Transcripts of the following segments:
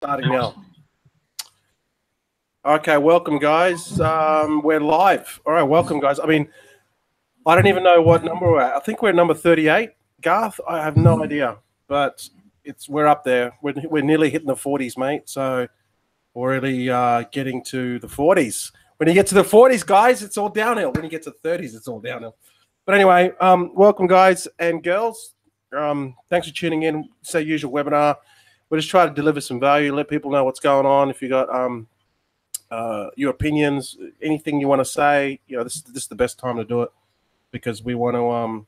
Starting now. Okay, welcome, guys. We're live. All right, welcome, guys. I mean, I don't even know what number we're at. I think we're number 38. Garth, I have no idea, but we're up there. We're nearly hitting the 40s, mate. So we're really getting to the 40s. When you get to the 40s, guys, it's all downhill. When you get to the 30s, it's all downhill. But anyway, welcome, guys and girls. Thanks for tuning in. It's our usual webinar. We're just trying to deliver some value, let people know what's going on. If you got your opinions, anything you want to say, this is the best time to do it, because we want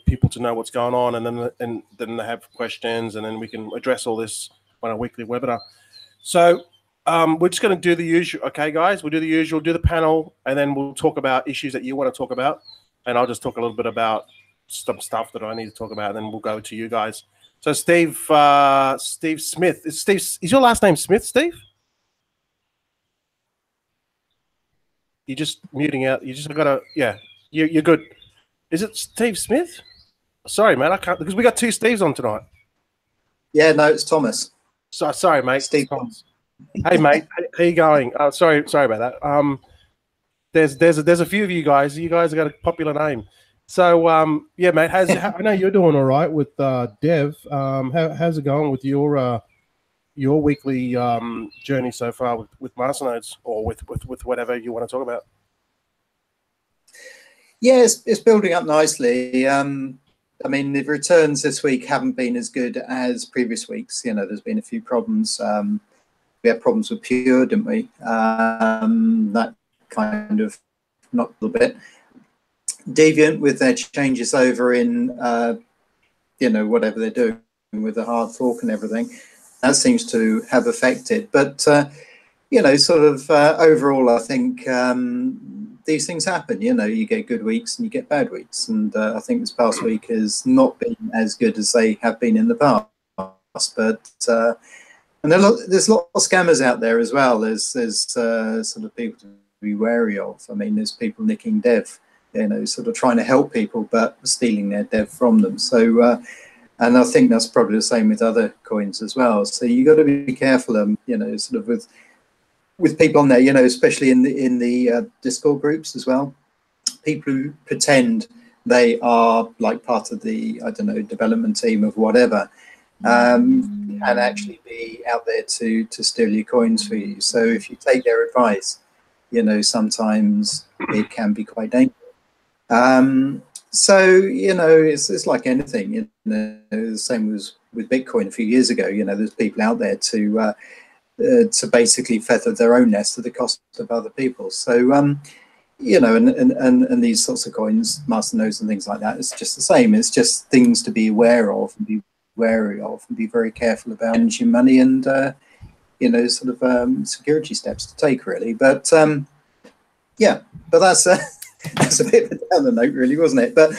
people to know what's going on, and then they have questions, and then we can address all this on a weekly webinar. So we're just going to do the usual. Okay, guys, we'll do the usual, do the panel, and then we'll talk about issues that you want to talk about, and I'll just talk a little bit about some stuff that I need to talk about, and then we'll go to you guys. So Steve Smith. Is your last name Smith, Steve? You're just muting out. You just gotta, yeah. You're good. Is it Steve Smith? Sorry, man, I can't, because we got two Steves on tonight. Yeah, no, it's Thomas. Sorry, mate. Steve. Thomas. Hey, mate, how you going? Sorry about that. There's a few of you guys. You guys have got a popular name. So yeah, mate. I know you're doing all right with Dev. How's it going with your weekly journey so far with masternodes, or with whatever you want to talk about? Yeah, it's building up nicely. I mean, the returns this week haven't been as good as previous weeks. There's been a few problems. We had problems with Pure, didn't we? That kind of knocked a little bit. Deviant, with their changes over in, whatever they're doing with the hard fork and everything, that seems to have affected. But, overall, I think these things happen. You get good weeks and you get bad weeks. And I think this past week has not been as good as they have been in the past. But and there's a lot of scammers out there as well. There's sort of people to be wary of. I mean, there's people nicking dev, sort of trying to help people, but stealing their dev from them. So, and I think that's probably the same with other coins as well. So you got to be careful, sort of with people on there, especially in the Discord groups as well. People who pretend they are like part of the, I don't know, development team of whatever, and actually be out there to steal your coins for you. So if you take their advice, sometimes it can be quite dangerous. So it's like anything. The same was with Bitcoin a few years ago. There's people out there to basically feather their own nest at the cost of other people. So and these sorts of coins, masternodes and things like that, it's just the same. It's just things to be aware of and be wary of, and be very careful about managing money, and security steps to take, really. But yeah, but that's a bit of a downer note, really, wasn't it? But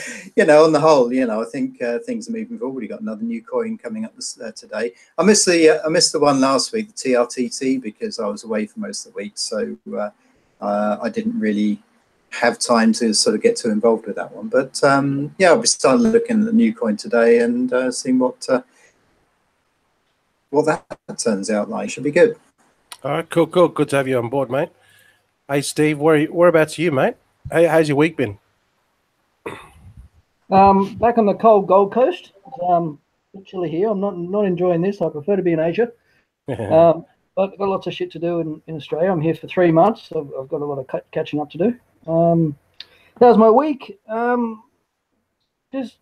on the whole, I think things are moving forward. We got another new coin coming up today. I missed the one last week, the TRTT, because I was away for most of the week, so I didn't really have time to sort of get too involved with that one. But yeah, I'll be starting looking at the new coin today and seeing what that turns out like. Should be good. All right, cool. Good to have you on board, mate. Hey, Steve, whereabouts are you, mate? Hey, how's your week been? Back on the cold Gold Coast. A bit chilly here. I'm not enjoying this. I prefer to be in Asia. But I've got lots of shit to do in Australia. I'm here for 3 months. So I've got a lot of catching up to do. That was my week. Just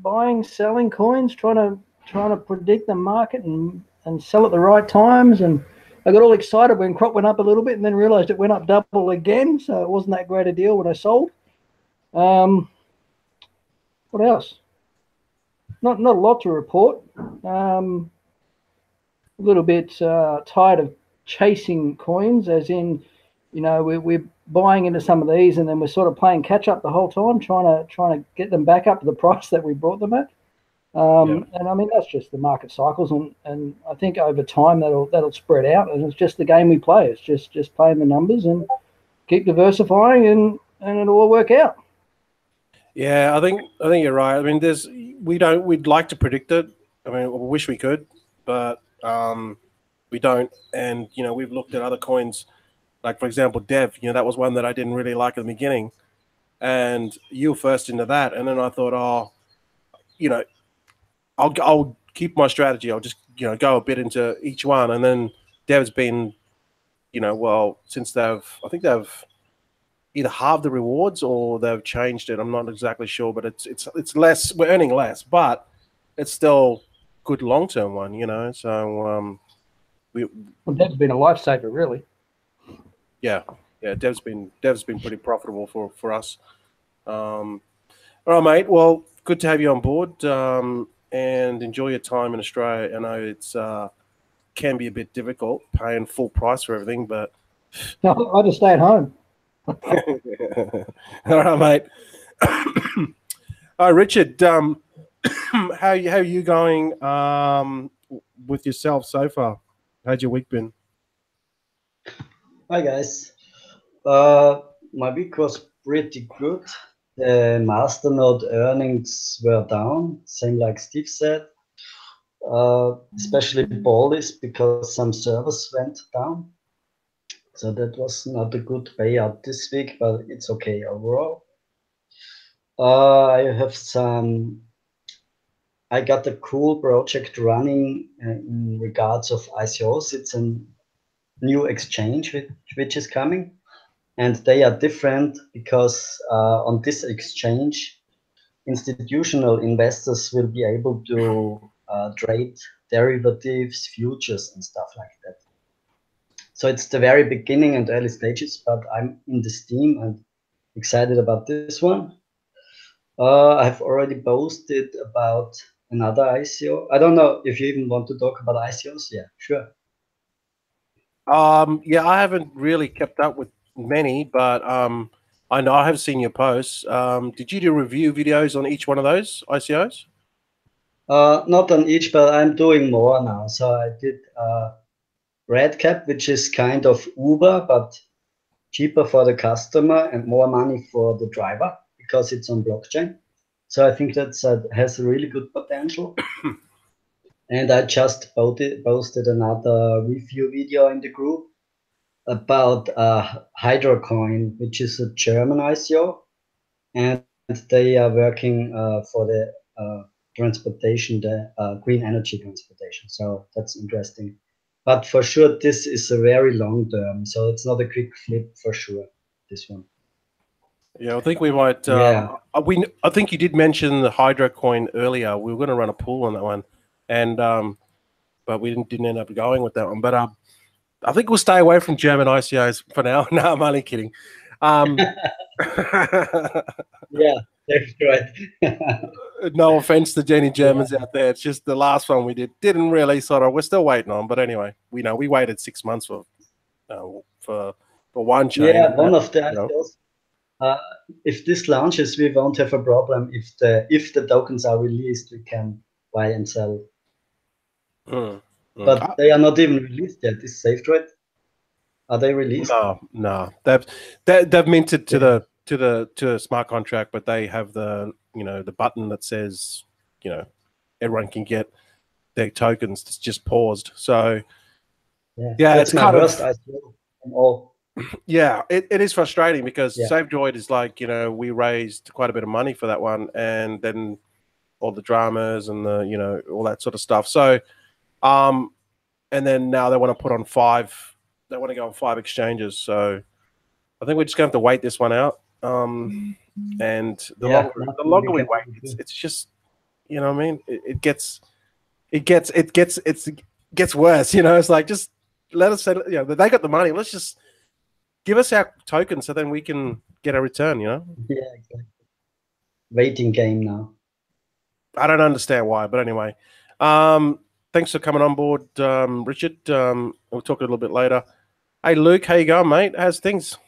buying, selling coins, trying to predict the market and sell at the right times. And I got all excited when crop went up a little bit, and then realized it went up double again. So it wasn't that great a deal when I sold. What else? Not a lot to report. A little bit tired of chasing coins, as in, we're buying into some of these, and then we're sort of playing catch up the whole time, trying to get them back up to the price that we brought them at. And I mean, that's just the market cycles, and I think over time that'll spread out, and it's just the game we play. It's just playing the numbers and keep diversifying, and it'll all work out. Yeah, I think you're right. I mean, we'd like to predict it. I mean, we wish we could, but We don't. And, you know, we've looked at other coins, like, for example, Dev. You know, that was one that I didn't really like at the beginning. And you were first into that. And then I thought, oh, you know, I'll keep my strategy. I'll just, you know, go a bit into each one. And then Dev's been, you know, well, since I think they've either halved the rewards or they've changed it. I'm not exactly sure, but it's less. We're earning less, but it's still good long-term one, you know. So well, Dev's been a lifesaver, really. yeah, Dev's been pretty profitable for us. All right, mate. Well, good to have you on board, and enjoy your time in Australia. I know it's can be a bit difficult paying full price for everything, but No, I just stay at home. all right, mate. All right, Richard. How are you going with yourself so far? How's your week been? Hi guys. My week was pretty good. The masternode earnings were down, same like Steve said. Especially Ballis because some servers went down. So that was not a good payout this week, but it's okay overall. I got a cool project running in regards of ICOs. It's a new exchange which is coming. And they are different because on this exchange, institutional investors will be able to trade derivatives, futures, and stuff like that. So it's the very beginning and early stages, but I'm in this team and excited about this one. I've already posted about another ICO. I don't know if you even want to talk about ICOs. Yeah, sure. Yeah, I haven't really kept up with many, but I know I have seen your posts. Did you do review videos on each one of those ICOs? Not on each, but I'm doing more now. So I did Redcap, which is kind of Uber, but cheaper for the customer and more money for the driver because it's on blockchain. So I think that has a really good potential. And I just posted another review video in the group about Hydrocoin, which is a German ICO, and they are working for the transportation, the green energy transportation. So that's interesting. But for sure, this is a very long term, so it's not a quick flip for sure. This one. Yeah, I think we might. Yeah. I think you did mention the Hydrocoin earlier. We were going to run a pool on that one, and but we didn't end up going with that one. But I think we'll stay away from German ICOs for now. No, I'm only kidding. Yeah, that's right. No offense to any Germans out there. It's just the last one we didn't really sort of. We're still waiting on, but anyway, we waited 6 months for one chain. Yeah, one of the ICOs. If this launches, we won't have a problem. If the tokens are released, we can buy and sell. But they are not even released yet. Is safe trade? Are they released? No. They've minted to the smart contract, but they have the the button that says everyone can get their tokens. It's just paused. So yeah, it's kind of ICO from all. Yeah, it is frustrating because SafeDroid is like we raised quite a bit of money for that one, and then all the dramas and the all that sort of stuff. So and then now they want to put on 5. They want to go on 5 exchanges. So I think we're just going to have to wait this one out. And the longer we wait, it's just what I mean. It gets worse. It's like just let us say they got the money. Let's just give us our token so then we can get a return. Yeah, exactly. Waiting game now. I don't understand why, but anyway. Thanks for coming on board, Richard. We'll talk a little bit later. Hey, Luke, how you going, mate? How's things?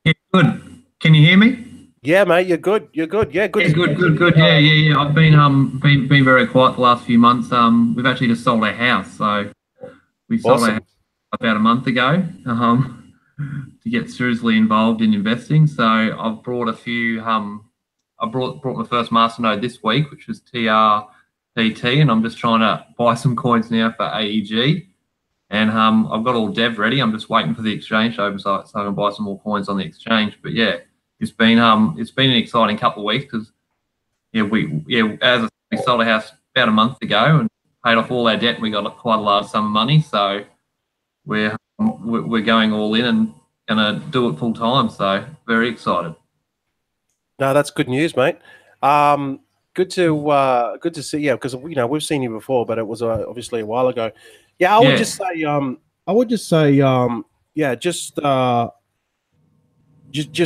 Yeah, good. Can you hear me? Yeah, mate, you're good. You're good. Yeah, good. Yeah, good. Yeah. I've been very quiet the last few months. We've actually just sold our house, so we sold our house about a month ago. To get seriously involved in investing, so I've brought a few I brought my first masternode this week, which was TRPT, and I'm just trying to buy some coins now for AEG. And I've got all dev ready. I'm just waiting for the exchange to open so I can buy some more coins on the exchange. But yeah, it's been an exciting couple of weeks because we sold a house about a month ago and paid off all our debt. And we got quite a large sum of money, so we're going all in and gonna do it full time. So very excited. No, that's good news, mate. Good to see. Yeah, because we've seen you before, but it was obviously a while ago. Yeah, I would just say, yeah, just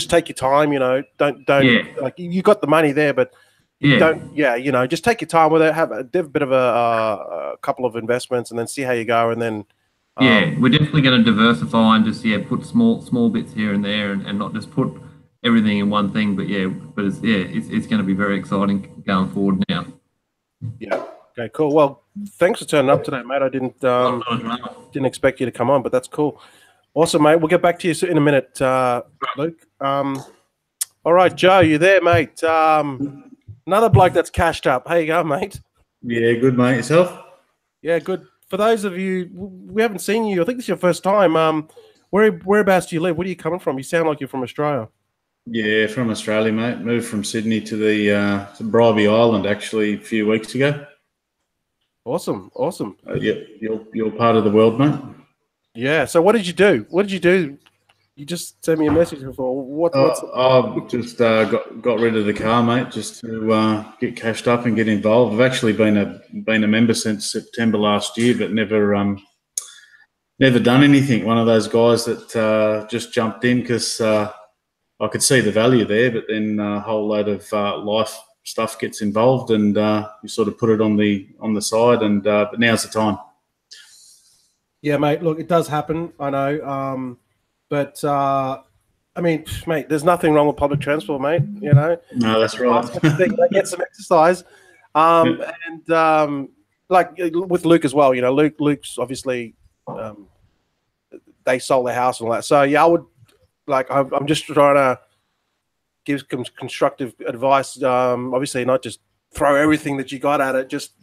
take your time. Don't like you got the money there, but don't. Yeah, just take your time with it. Have a bit of a couple of investments, and then see how you go, and then. We're definitely going to diversify and just put small bits here and there, and not just put everything in one thing. But it's going to be very exciting going forward now. Yeah. Okay, cool. Well, thanks for turning up today, mate. I didn't expect you to come on, but that's cool. Awesome, mate. We'll get back to you in a minute, Luke. All right, Joe, you there, mate? Another bloke that's cashed up. How you going, mate? Yeah, good, mate. Yourself? Yeah, good. For those of you, we haven't seen you. I think this is your first time. Whereabouts do you live? Where are you coming from? You sound like you're from Australia. Yeah, from Australia, mate. Moved from Sydney to the to Bribie Island actually a few weeks ago. Awesome. Yeah, you're part of the world, mate. Yeah. So what did you do? You just sent me a message before. I've just got rid of the car, mate, just to get cashed up and get involved. I've actually been a member since September last year, but never done anything. One of those guys that just jumped in because I could see the value there, but then a whole load of life stuff gets involved, and you sort of put it on the side. And but now's the time. Yeah, mate. Look, it does happen. I know. But I mean, mate, there's nothing wrong with public transport, mate. No, that's right. Get some exercise, and like with Luke as well. Luke's obviously they sold their house and all that. So yeah, I would I'm just trying to give some constructive advice. Obviously, not just throw everything that you got at it. Just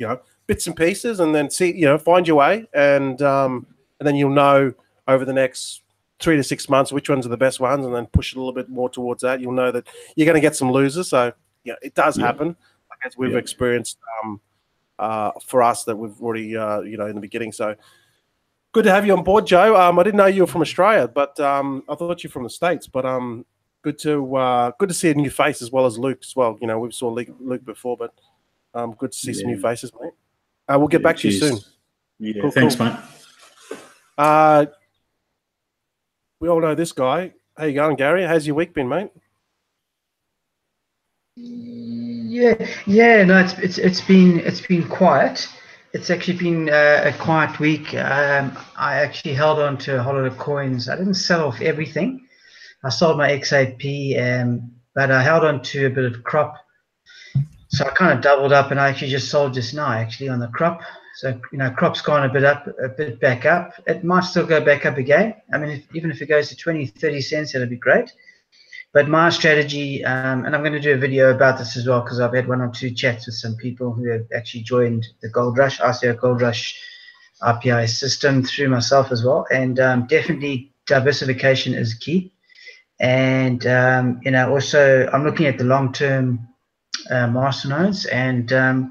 bits and pieces, and then see find your way, and then you'll know over the next 3 to 6 months which ones are the best ones, and then push it a little bit more towards that. You'll know that you're going to get some losers. So it does happen, as we've experienced for us that we've already in the beginning. So good to have you on board, Joe. I didn't know you were from Australia, but I thought you're from the States. But good to see a new face as well as Luke as well. We saw Luke before, but good to see some new faces, mate. We'll get back to you soon. Yeah, cool, thanks, mate. We all know this guy. How you going, Gary? How's your week been, mate? Yeah. No, it's been quiet. It's actually been a quiet week. I actually held on to a whole lot of coins. I didn't sell off everything. I sold my XAP, but I held on to a bit of crop. So I kind of doubled up, and I actually just sold just now, actually, on the crop. So crop's gone a bit back up. It might still go back up again. I mean, even if it goes to 20-30 cents, that'd be great. But my strategy, and I'm going to do a video about this as well, because I've had 1 or 2 chats with some people who have actually joined the ICOgoldrush IPIS system through myself as well. And definitely diversification is key. And also I'm looking at the long-term masternodes, and the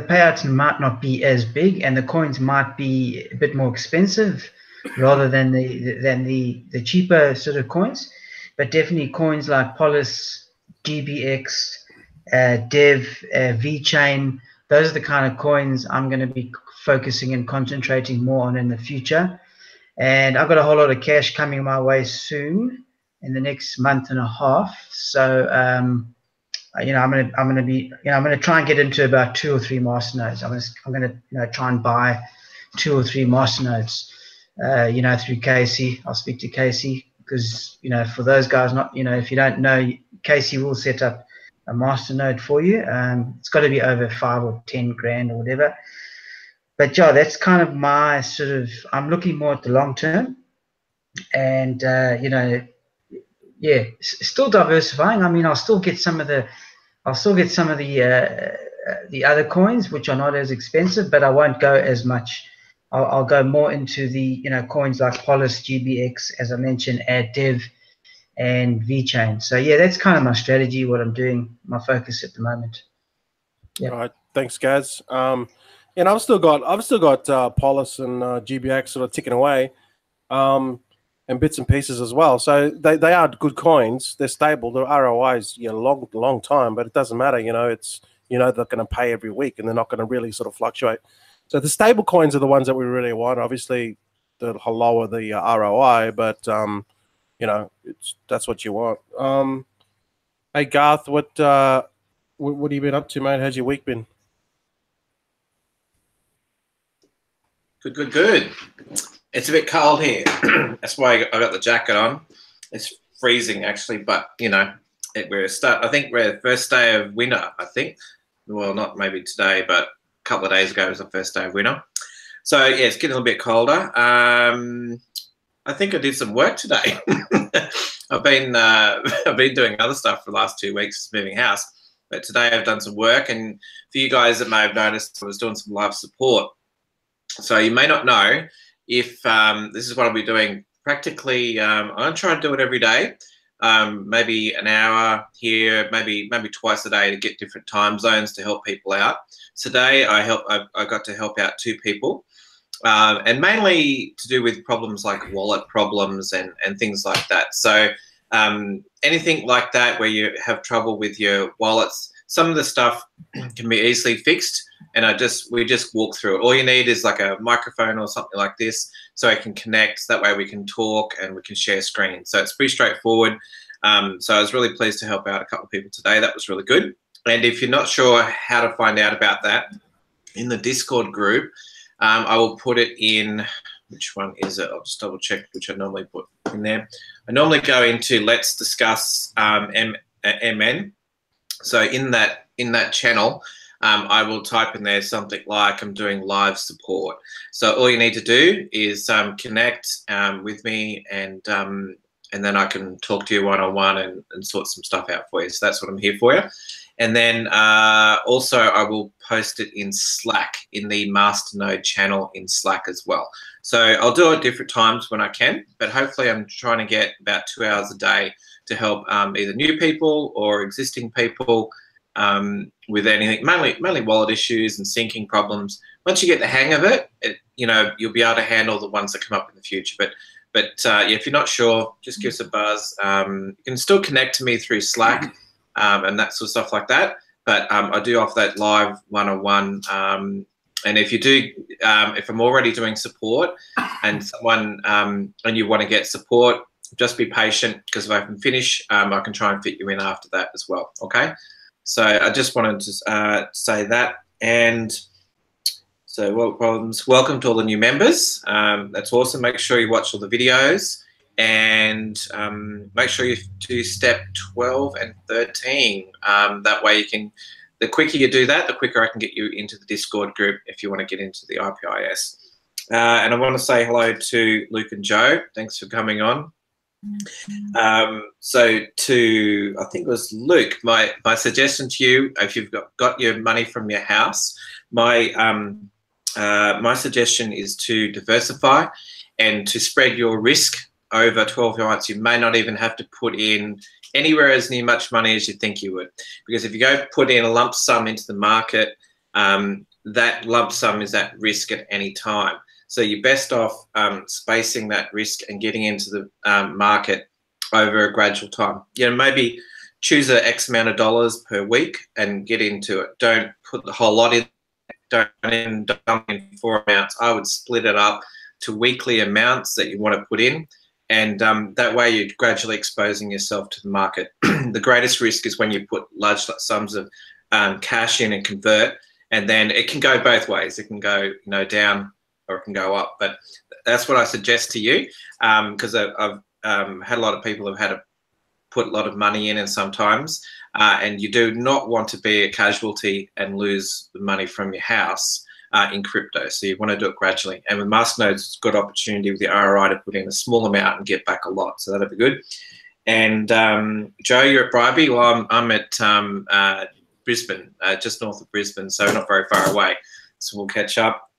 payouts might not be as big, and the coins might be a bit more expensive rather than the cheaper sort of coins. But definitely coins like Polis, GBX, Dev, VChain, those are the kind of coins I'm going to be focusing and concentrating more on in the future. And I've got a whole lot of cash coming my way soon in the next month and a half. So I'm going to try and get into about 2 or 3 masternodes. I'm going to try and buy 2 or 3 masternodes, through Casey. I'll speak to Casey because, for those guys, if you don't know, Casey will set up a masternode for you. It's got to be over 5 or 10 grand or whatever. But yeah, that's kind of my I'm looking more at the long term, and yeah, still diversifying. I mean, I'll still get some of the other coins, which are not as expensive, but I won't go as much. I'll go more into the coins like Polis, GBX, as I mentioned, AddDev, and VeChain. So yeah, that's kind of my strategy, what I'm doing, my focus at the moment. Yep. All right, thanks, Gaz. And I've still got Polis and GBX sort of ticking away, and bits and pieces as well. So they are good coins. They're stable. Their ROI is long time, but it doesn't matter. It's they're going to pay every week, and they're not going to really sort of fluctuate. So the stable coins are the ones that we really want. Obviously, they'll lower the ROI, but that's what you want. Hey Garth, what have you been up to, mate? How's your week been? Good. It's a bit cold here. That's why I got the jacket on. It's freezing actually, but I think we're the first day of winter. I think, well, not maybe today, but a couple of days ago was the first day of winter. So yeah, it's getting a little bit colder. I think I did some work today. I've been doing other stuff for the last 2 weeks, moving house. But today I've done some work, and for you guys that may have noticed, I was doing some live support. So you may not know if this is what I'll be doing practically. I'm going to try and do it every day, maybe an hour here, maybe twice a day to get different time zones to help people out. Today I got to help out 2 people. And mainly to do with problems like wallet problems and things like that. So anything like that where you have trouble with your wallets, some of the stuff can be easily fixed, and we just walk through it. All you need is like a microphone or something like this, so I can connect. That way we can talk and we can share screens. So it's pretty straightforward. So I was really pleased to help out a couple of people today. That was really good. And if you're not sure how to find out about that, in the Discord group, I will put it in. Which one is it? I'll just double check which I normally put in there. I normally go into Let's Discuss MN. So in that channel, I will type in there something like I'm doing live support. So all you need to do is connect with me, and then I can talk to you one-on-one and sort some stuff out for you. So that's what I'm here for you. And then also I will post it in Slack, in the Masternode channel in Slack as well. So I'll do it at different times when I can, but hopefully I'm trying to get about 2 hours a day to help either new people or existing people with anything, mainly wallet issues and syncing problems. Once you get the hang of it, you'll be able to handle the ones that come up in the future. But yeah, if you're not sure, just give us a buzz. You can still connect to me through Slack. And that sort of stuff like that. But I do offer that live one-on-one. And if you do, if I'm already doing support and someone and you want to get support, just be patient, because if I can finish, I can try and fit you in after that as well. Okay. So I just wanted to say that. And so welcome to all the new members. That's awesome. Make sure you watch all the videos. And make sure you do step 12 and 13. That way the quicker you do that, the quicker I can get you into the Discord group if you want to get into the IPIS. And I want to say hello to Luke and Joe. Thanks for coming on. So I think it was Luke, my suggestion to you, if you've got your money from your house, my suggestion is to diversify and to spread your risk over 12 months. You may not even have to put in anywhere as near much money as you think you would, because if you go put in a lump sum into the market, that lump sum is at risk at any time. So you're best off spacing that risk and getting into the market over a gradual time. Maybe choose a X amount of dollars per week and get into it. Don't put the whole lot in. Don't dump in 4 amounts. I would split it up to weekly amounts that you want to put in. And that way you're gradually exposing yourself to the market. The greatest risk is when you put large sums of cash in and convert, and then it can go both ways. It can go down or it can go up. But that's what I suggest to you, because I've had a lot of people who've had to put a lot of money in, and sometimes, and you do not want to be a casualty and lose the money from your house in crypto. So you want to do it gradually. And with Masternodes, it's a good opportunity with the ROI to put in a small amount and get back a lot. So that'll be good. And Joe, you're at Bribey. Well, I'm at Brisbane, just north of Brisbane, so not very far away. So we'll catch up.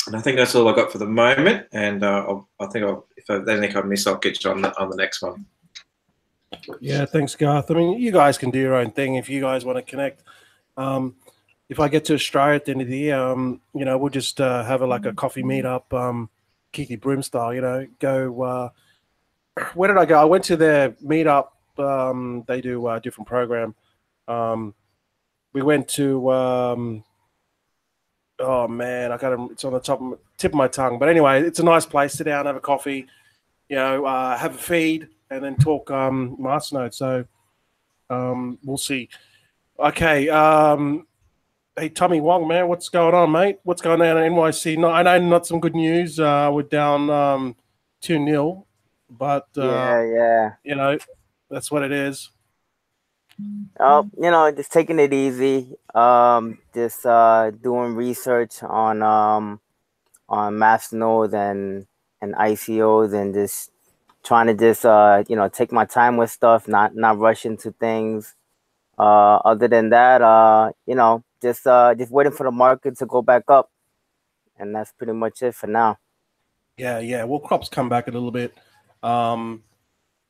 And I think that's all I got for the moment. And I think if there's anything I miss, I'll get you on the next one. Yeah, thanks, Garth. I mean, you guys can do your own thing if you guys want to connect. If I get to Australia at the end of the year, we'll just have a coffee meetup, Kiki Broom style. Go. Where did I go? I went to their meetup. They do a different program. We went to. Oh man, it's on the tip of my tongue. But anyway, it's a nice place. Sit down, have a coffee. Have a feed, and then talk Masternode. So we'll see. Okay. Hey, Tommy Wong, man, what's going on, mate? What's going on at NYC? No, I know not some good news. We're down 2-0, but that's what it is. Oh, just taking it easy. Just doing research on Masternode and ICOs, and just trying to take my time with stuff, not rush into things. Other than that, just waiting for the market to go back up, and that's pretty much it for now. Yeah. Well, crops come back a little bit, but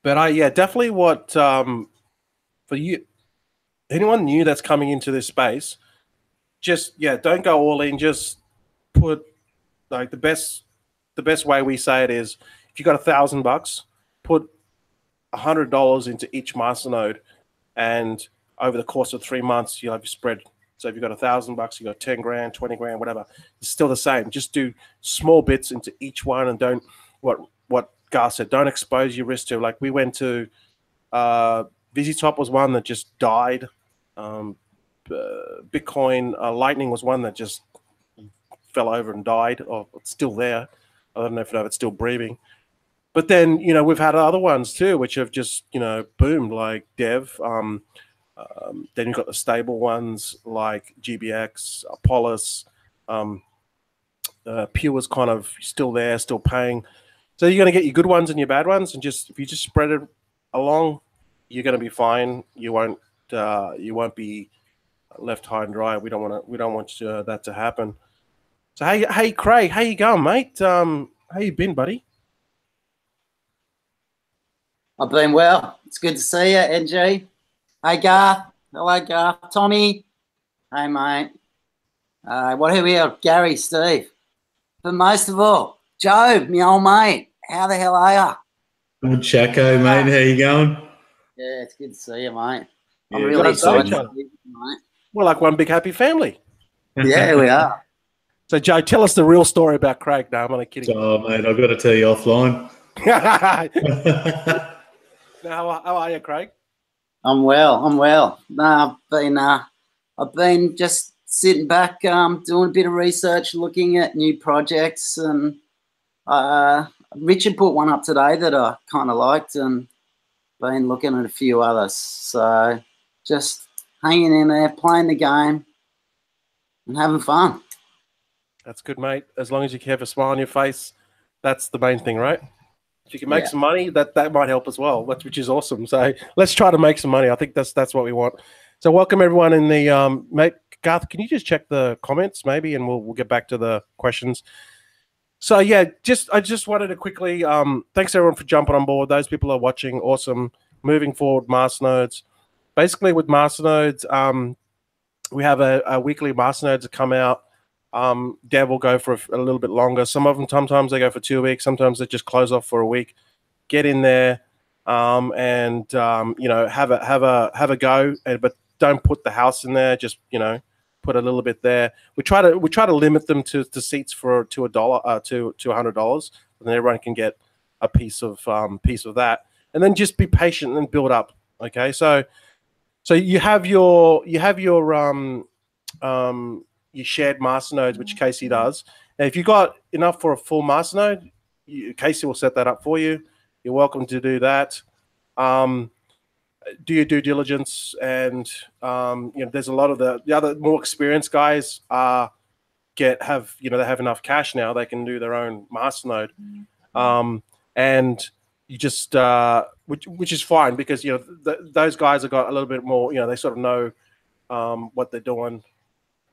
definitely what for you, anyone new that's coming into this space, just don't go all in. Just put the best way we say it is, if you got $1,000, put $100 into each Masternode, and over the course of 3 months, you'll have your spread. So if you've got $1,000, you got 10 grand, 20 grand, whatever. It's still the same. Just do small bits into each one, and don't what Garth said. Don't expose your risk to. Like we went to VisiTop was one that just died. Bitcoin Lightning was one that just fell over and died. Or it's still there. I don't know if it's still breathing. But then we've had other ones too, which have just boomed, like Dev. Then you've got the stable ones like GBX, Apollos. Pure was kind of still there, still paying. So you're going to get your good ones and your bad ones, and if you just spread it along, you're going to be fine. You won't be left high and dry. We don't want that to happen. So hey, Craig, how you going, mate? How you been, buddy? I've been well. It's good to see you, NG. Hey, Garth. Hello, Garth. Tommy. Hey, mate. What are we here? Gary, Steve. But most of all, Joe, my old mate. How the hell are you? Good, Chaco, mate. How you going? Yeah, it's good to see you, mate. Yeah, I'm really excited, mate. We're like one big happy family. Yeah, we are. So, Joe, tell us the real story about Craig. No, I'm only kidding. Oh, mate, I've got to tell you offline. Now, how are you, Craig? I'm well. No, I've been just sitting back, doing a bit of research, looking at new projects, and Richard put one up today that I kind of liked, and been looking at a few others. So just hanging in there, playing the game, and having fun. That's good, mate. As long as you have a smile on your face, that's the main thing, right? If you can make some money, that might help as well, which is awesome. So let's try to make some money. I think that's what we want. So welcome everyone in the mate. Garth, can you just check the comments maybe, and we'll get back to the questions. So I just wanted to quickly thanks everyone for jumping on board. Those people are watching, awesome. Moving forward, Masternodes. Basically with Masternodes, we have a weekly Masternodes that come out. Dev will go for a little bit longer. Some of them, sometimes they go for 2 weeks. Sometimes they just close off for a week. Get in there, and have a go. But don't put the house in there. Just put a little bit there. We try to limit them to seats to $100 to $100, and then everyone can get a piece of that. And then just be patient and build up. Okay, so you have your shared masternodes, which Casey does. And if you got enough for a full masternode, Casey will set that up for you. You're welcome to do that. Do your due diligence, and there's a lot of the other more experienced guys they have enough cash now, they can do their own masternode. And you just which is fine because those guys have got a little bit more. They sort of know what they're doing.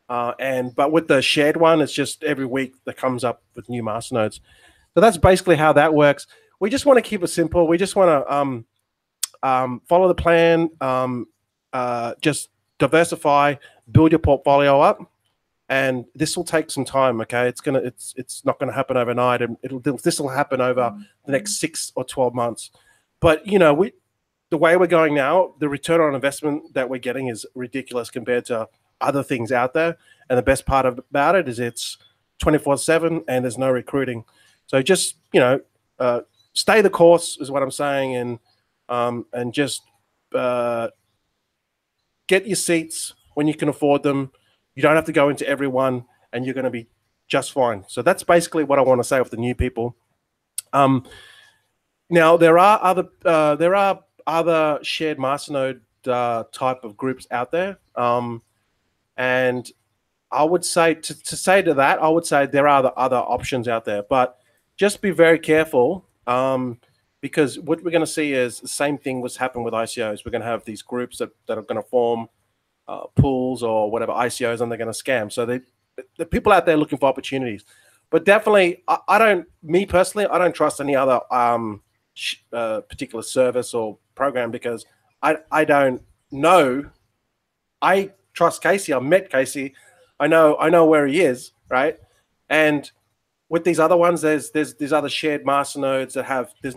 But with the shared one, it's just every week that comes up with new masternodes. So that's basically how that works. We just want to keep it simple. We just want to follow the plan, just diversify, build your portfolio up, and this will take some time. Okay, it's not gonna happen overnight, and this will happen over the next 6 or 12 months. But the way we're going now, the return on investment that we're getting is ridiculous compared to other things out there. And the best part about it is it's 24/7 and there's no recruiting. So just stay the course is what I'm saying, and just get your seats when you can afford them. You don't have to go into every one, and you're going to be just fine. So that's basically what I want to say with the new people. Now there are other shared masternode type of groups out there, and I would say to say to that, I would say there are the other options out there, but just be very careful. Because what we're going to see is the same thing was happening with ICOs. We're going to have these groups that are going to form pools or whatever ICOs, and they're going to scam. So the people out there looking for opportunities. But definitely, me personally, I don't trust any other particular service or program because I don't know. I trust Casey. I met Casey. I know where he is, right? And with these other ones, there's these other shared masternodes that have there's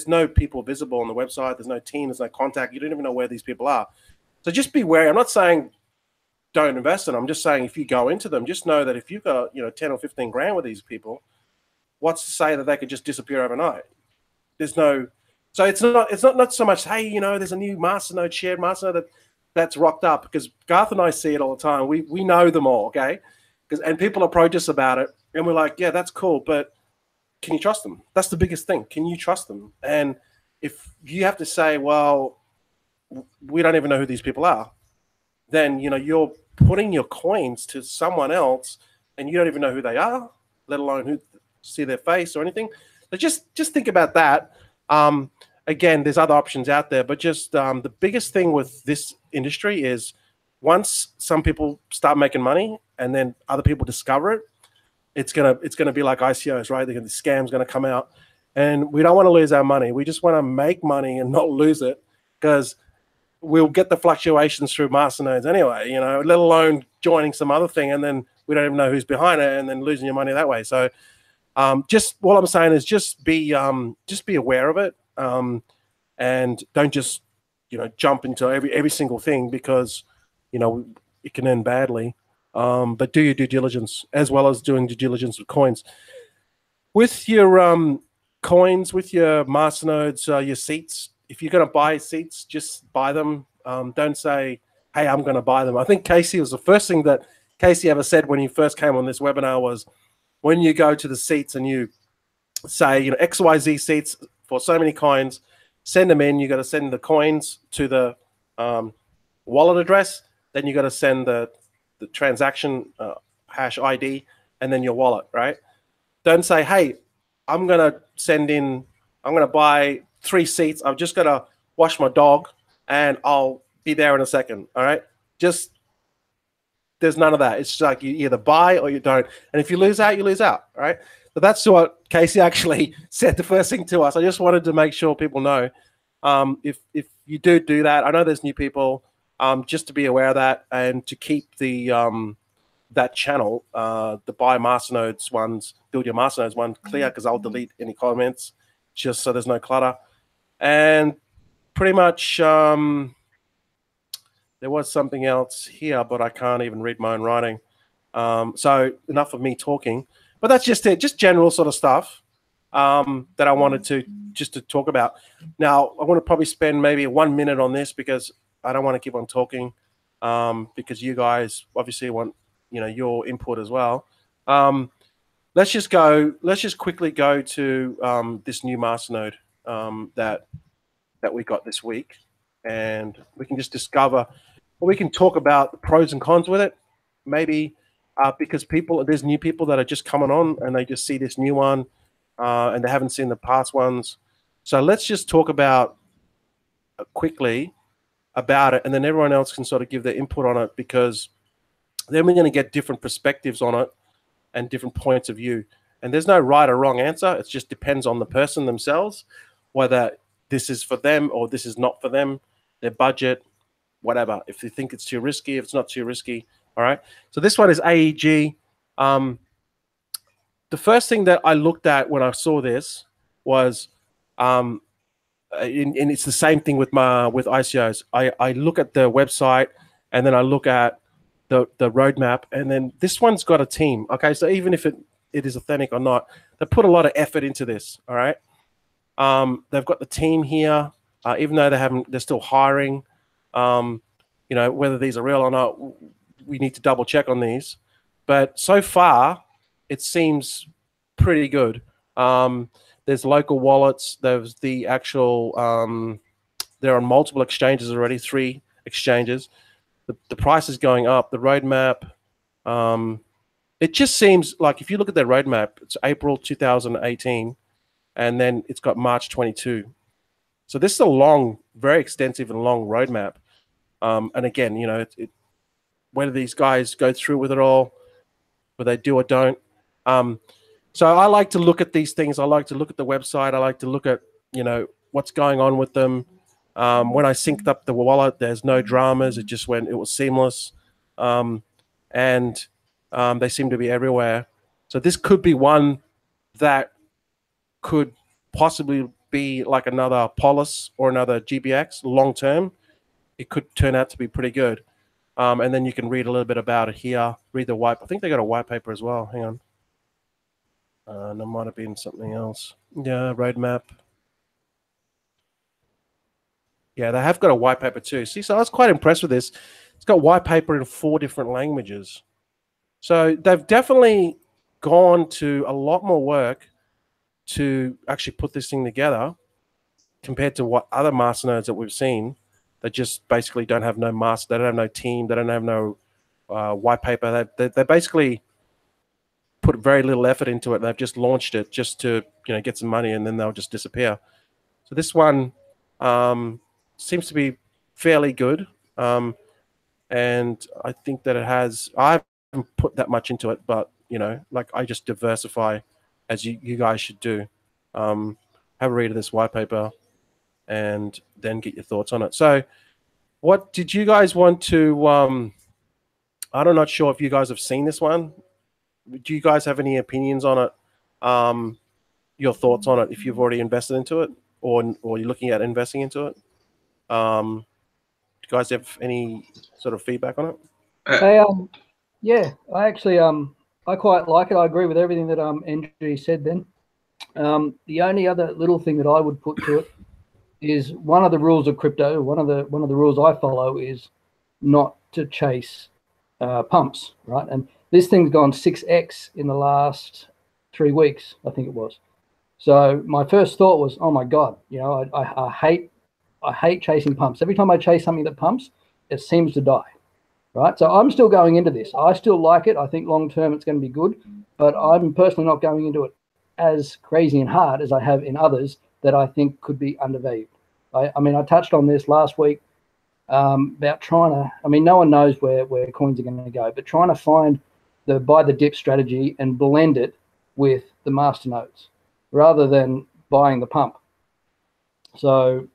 no people visible on the website. There's no team. There's no contact. You don't even know where these people are. So just be wary. I'm not saying don't invest in them. I'm just saying if you go into them, just know that if you've got 10 or 15 grand with these people, what's to say that they could just disappear overnight? There's no. So it's not so much. Hey, there's a new masternode, shared masternode that's rocked up, because Garth and I see it all the time. We know them all, okay? And people approach us about it, and we're like, yeah, that's cool, but can you trust them? That's the biggest thing. Can you trust them? And if you have to say, well, we don't even know who these people are, then you're putting your coins to someone else, and you don't even know who they are, let alone see their face or anything. So just think about that. Again, there's other options out there, but just the biggest thing with this industry is once some people start making money and then other people discover it, it's gonna be like ICOs, right? The scam's gonna come out, and we don't want to lose our money. We just want to make money and not lose it, because we'll get the fluctuations through masternodes anyway, let alone joining some other thing and then we don't even know who's behind it and then losing your money that way. So just what I'm saying is just be aware of it, and don't just jump into every single thing, because it can end badly. But do your due diligence, as well as doing due diligence with coins. With your coins, with your masternodes, your seats, if you're going to buy seats, just buy them. Don't say, hey, I'm going to buy them. I think Casey was the first thing that Casey ever said when he first came on this webinar was, when you go to the seats and you say, XYZ seats for so many coins, send them in. You got to send the coins to the wallet address. Then you got to send the transaction hash ID and then your wallet, right? Don't say, hey, I'm going to buy 3 seats. I've just got to wash my dog and I'll be there in a second. All right. There's none of that. It's just like you either buy or you don't. And if you lose out, you lose out. All right. But that's what Casey actually said the first thing to us. I just wanted to make sure people know, if you do that, I know there's new people, just to be aware of that, and to keep the that channel, the buy masternodes ones, build your masternodes one clear, because I'll delete any comments just so there's no clutter. And pretty much there was something else here, but I can't even read my own writing. So enough of me talking. But that's just it, just general sort of stuff that I wanted to talk about. Now, I want to probably spend maybe 1 minute on this, because I don't want to keep on talking, because you guys obviously want your input as well. Let's just quickly go to this new masternode that we got this week, and we can just discover, or we can talk about the pros and cons with it, maybe, because there's new people that are just coming on and they just see this new one, and they haven't seen the past ones. So let's just talk about quickly about it, and then everyone else can sort of give their input on it, because then we're going to get different perspectives on it and different points of view. And there's no right or wrong answer. It just depends on the person themselves, whether this is for them or this is not for them, their budget, whatever. If they think it's too risky, if it's not too risky. All right. So this one is AEG. The first thing that I looked at when I saw this was, and it's the same thing with ICOs. I look at the website, and then I look at the roadmap, and then this one's got a team. Okay, so even if it is authentic or not, they put a lot of effort into this. All right, they've got the team here, even though they're still hiring. You know, whether these are real or not, we need to double check on these. But so far, it seems pretty good. There's local wallets. There's the actual. They're on multiple exchanges already, 3 exchanges. The price is going up. The roadmap. It just seems like if you look at their roadmap, it's April 2018, and then it's got March 22. So this is a long, very extensive and long roadmap. And again, you know, whether these guys go through with it all, whether they do or don't. So I like to look at these things. I like to look at the website. I like to look at, you know, what's going on with them. When I synced up the wallet, there's no dramas. It was seamless. And they seem to be everywhere. So this could be one that could possibly be like another Polis or another GBX long term. It could turn out to be pretty good. And then you can read a little bit about it here. Read the white. I think they got a white paper as well. Hang on. There might have been something else. Yeah, roadmap. Yeah, they have got a white paper too. See, so I was quite impressed with this. It's got white paper in 4 different languages. So they've definitely gone to a lot more work to actually put this thing together compared to what other masternodes that we've seen. They just basically don't have no master. They don't have no team. They don't have no white paper. They basically put very little effort into it. They've just launched it just to, you know, get some money, and then they'll just disappear. So this one seems to be fairly good, and I think that it has. I haven't put that much into it, but you know, like I just diversify, as you guys should do. Have a read of this white paper, and then get your thoughts on it. So, what did you guys want to? I'm not sure if you guys have seen this one. Do you guys have any opinions on it? Your thoughts on it if you've already invested into it, or you're looking at investing into it? Do you guys have any sort of feedback on it? Hey, yeah, I actually I quite like it. I agree with everything that Andrew said then. The only other little thing that I would put to it is one of the rules of crypto. One of the rules I follow is not to chase pumps, right? And this thing's gone 6x in the last 3 weeks, I think it was. So my first thought was, oh my God, you know, I hate chasing pumps. Every time I chase something that pumps, it seems to die, right? So I'm still going into this. I still like it. I think long term it's going to be good, but I'm personally not going into it as crazy and hard as I have in others that I think could be undervalued. I mean, I touched on this last week about trying to, I mean, no one knows where coins are going to go, but trying to find the buy the dip strategy and blend it with the masternodes rather than buying the pump. So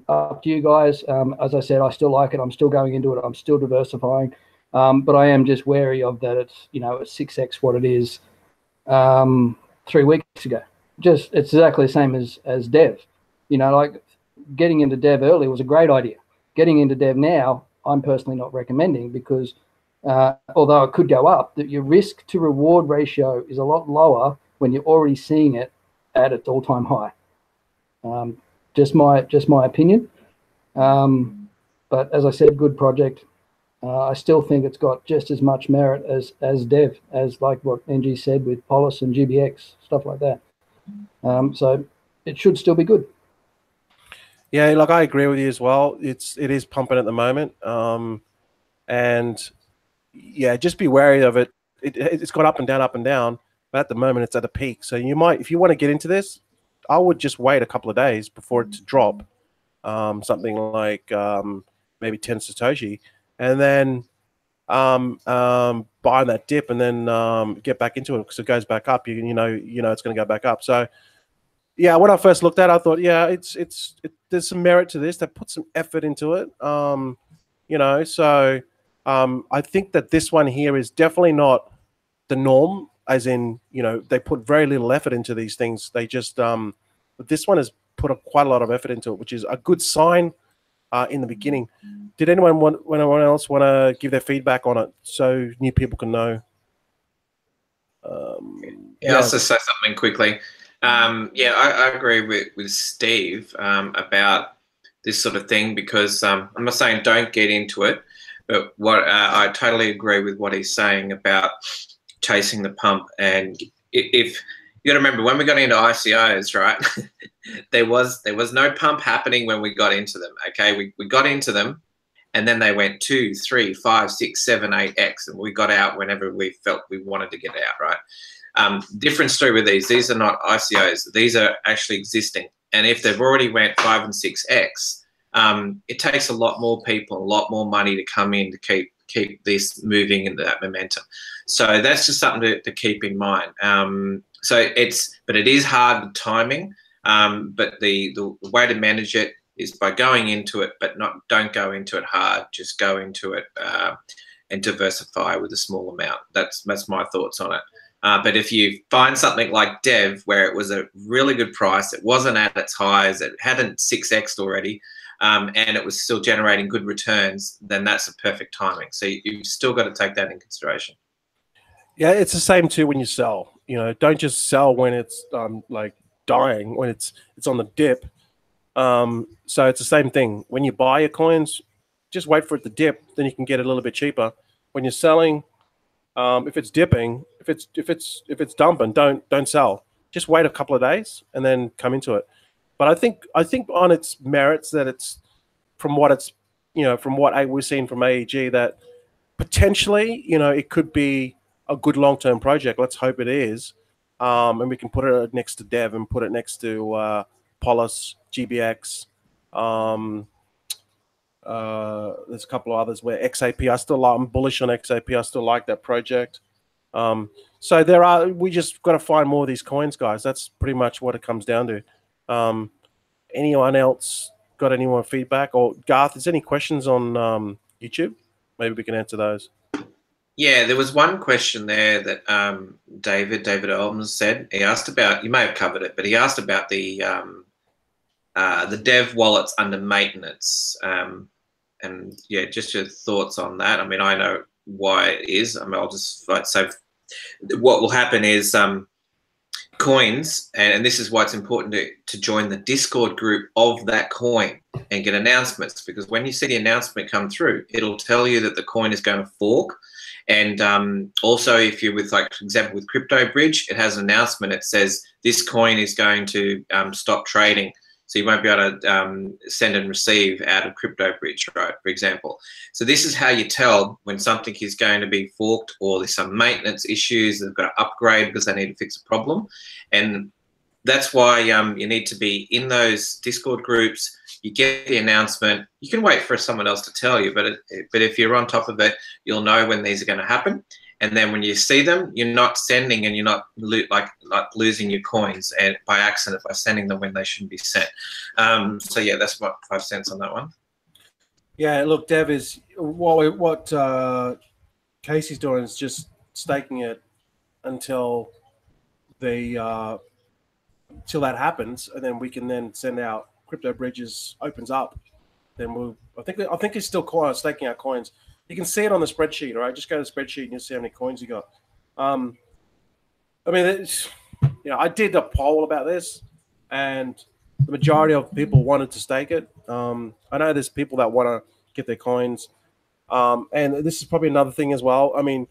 up to you guys. As I said, I still like it. I'm still going into it. I'm still diversifying, but I am just wary of that. It's, you know, it's 6x what it is 3 weeks ago. Just it's exactly the same as dev. You know, like getting into dev early was a great idea. Getting into dev now, I'm personally not recommending because although it could go up, that your risk to reward ratio is a lot lower when you're already seeing it at its all-time high. Just my opinion. But as I said, good project. I still think it's got just as much merit as dev, as like what NG said with Polis and GBX, stuff like that. So it should still be good. Yeah, like I agree with you as well. It is pumping at the moment, and yeah, just be wary of it. It's gone up and down, but at the moment it's at a peak. So you might, if you want to get into this, I would just wait a couple of days before it to drop, something like maybe 10 Satoshi, and then buy that dip, and then get back into it because it goes back up. You know it's going to go back up. So yeah, when I first looked at it, I thought, yeah, there's some merit to this. They put some effort into it. You know, so I think that this one here is definitely not the norm, as in, you know, they put very little effort into these things. They just, but this one has put quite a lot of effort into it, which is a good sign in the beginning. Did anyone else want to give their feedback on it so new people can know? Yeah, I'll just say something quickly. Yeah, I agree with Steve about this sort of thing, because I'm not saying don't get into it, but what I totally agree with what he's saying about chasing the pump. And if you got to remember, when we got into ICOs, right, there was no pump happening when we got into them. Okay, we got into them, and then they went 2, 3, 5, 6, 7, 8x, and we got out whenever we felt we wanted to get out, right? Different story with these. These are not ICOs. These are actually existing. And if they've already went 5 and 6x, it takes a lot more people, a lot more money to come in to keep this moving into that momentum. So that's just something to keep in mind. But it is hard timing. But the way to manage it is by going into it, but don't go into it hard. Just go into it and diversify with a small amount. That's my thoughts on it. But if you find something like Dev, where it was a really good price, it wasn't at its highs, it hadn't 6x'd already, and it was still generating good returns, then that's a perfect timing. So you've still got to take that in consideration. Yeah, it's the same too when you sell. You know, don't just sell when it's like dying, when it's on the dip. So it's the same thing. When you buy your coins, just wait for it to dip, then you can get it a little bit cheaper. When you're selling, if it's dipping, if it's dumping, don't sell. Just wait a couple of days and then come into it. But I think on its merits that it's from what we're seeing from AEG, that potentially, you know, it could be a good long-term project. Let's hope it is. And we can put it next to Dev and put it next to Polis, GBX. There's a couple of others where XAP, I'm bullish on XAP. I still like that project. So we just got to find more of these coins, guys. That's pretty much what it comes down to. Anyone else got any more feedback? Or Garth, is there any questions on YouTube? Maybe we can answer those. Yeah, there was one question there that David Olms said. He asked about, you may have covered it, but he asked about the Dev wallets under maintenance. And yeah, just your thoughts on that. I mean, I know why it is. I mean, I'll just say what will happen is coins, and this is why it's important to join the Discord group of that coin and get announcements, because when you see the announcement come through, it'll tell you that the coin is going to fork. And also, if you're with, like, for example, with Crypto Bridge, it has an announcement. It says this coin is going to stop trading. So you won't be able to send and receive out of Crypto Bridge, right, for example. So this is how you tell when something is going to be forked, or there's some maintenance issues, they've got to upgrade because they need to fix a problem. And that's why you need to be in those Discord groups. You get the announcement. You can wait for someone else to tell you, but if you're on top of it, you'll know when these are going to happen. And then when you see them, you're not sending, and you're not like losing your coins and by accident by sending them when they shouldn't be sent. So yeah, that's my 5 cents on that one. Yeah, look, Dev, is what Casey's doing is just staking it until till that happens, and then we can then send out Crypto Bridges opens up. Then I think he's still staking out coins. You can see it on the spreadsheet, all right? Just go to the spreadsheet and you'll see how many coins you got. I mean, I did a poll about this, and the majority of people wanted to stake it. I know there's people that want to get their coins. And this is probably another thing as well. I mean,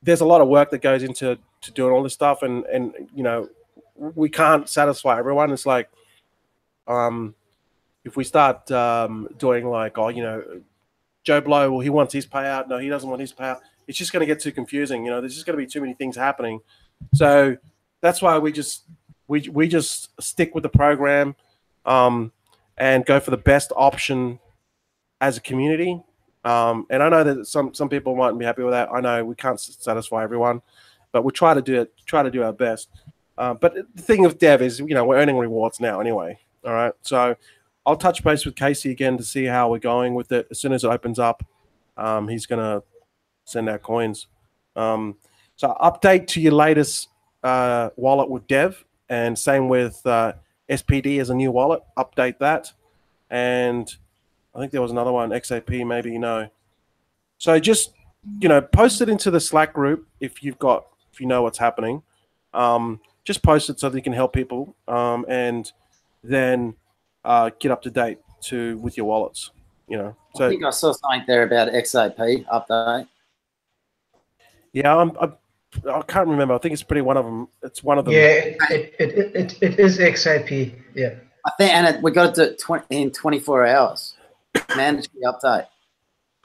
there's a lot of work that goes into doing all this stuff, and you know, we can't satisfy everyone. It's like, if we start doing like, oh, you know, Joe Blow, well, he wants his payout. No, he doesn't want his payout. It's just going to get too confusing. You know, there's just going to be too many things happening. So that's why we just we just stick with the program, and go for the best option as a community. And I know that some people mightn't be happy with that. I know we can't satisfy everyone, but we try to do our best. But the thing of Dev is, we're earning rewards now anyway. All right, so I'll touch base with Casey again to see how we're going with it. As soon as it opens up, he's gonna send out coins. So update to your latest wallet with Dev, and same with SPD as a new wallet. Update that, and I think there was another one, XAP, maybe, So just, post it into the Slack group if you know what's happening. Just post it so that you can help people, and then get up to date with your wallets. So I think I saw something there about XAP update. Yeah, I can't remember. I think it's one of them. It's one of them. Yeah, it is XAP. Yeah. I think, and we got to do it in 24 hours. Mandatory update.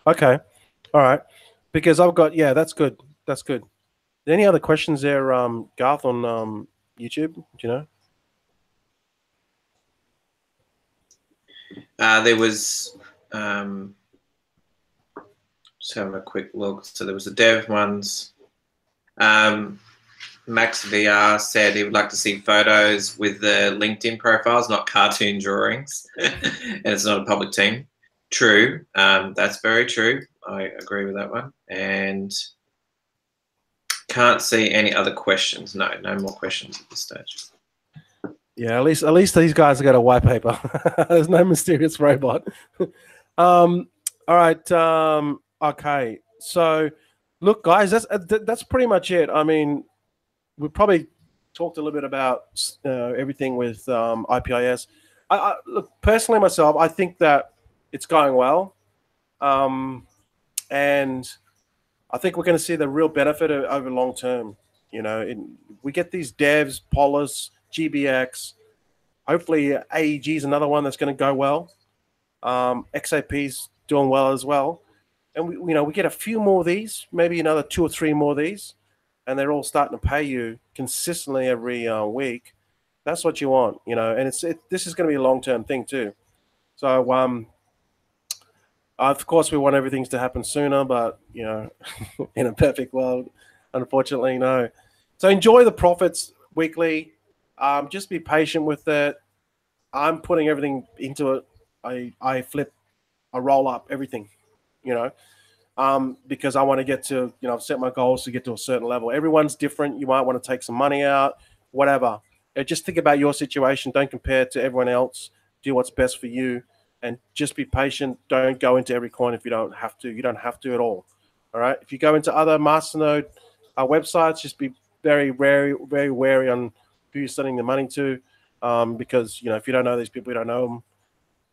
Okay, all right. Because I've got that's good. That's good. Any other questions there, Garth, on YouTube? Do you know? There was just having a quick look. So there was the dev ones. Max VR said he would like to see photos with the LinkedIn profiles, not cartoon drawings, and it's not a public team. True, that's very true. I agree with that one. And can't see any other questions. No more questions at this stage. Yeah, at least these guys have got a white paper. There's no mysterious robot. All right. Okay. So, look, guys, that's pretty much it. I mean, we probably talked a little bit about everything with IPIS. I look, personally myself, I think that it's going well, and I think we're going to see the real benefit over long term. We get these devs, Polis, GBX. Hopefully, AEG is another one that's going to go well. XAP's doing well as well, and we get a few more of these, maybe another 2 or 3 more of these, and they're all starting to pay you consistently every week. That's what you want, And this is going to be a long-term thing too. So, of course, we want everything to happen sooner, but in a perfect world, unfortunately, no. So enjoy the profits weekly. Just be patient with it. I'm putting everything into it. I flip, I roll up everything, because I want to get to, set my goals to get to a certain level. Everyone's different. You might want to take some money out, whatever. Just think about your situation. Don't compare to everyone else. Do what's best for you, and just be patient. Don't go into every coin if you don't have to. You don't have to at all. All right. If you go into other masternode websites, just be very wary on who you're sending the money to, because if you don't know these people, you don't know them.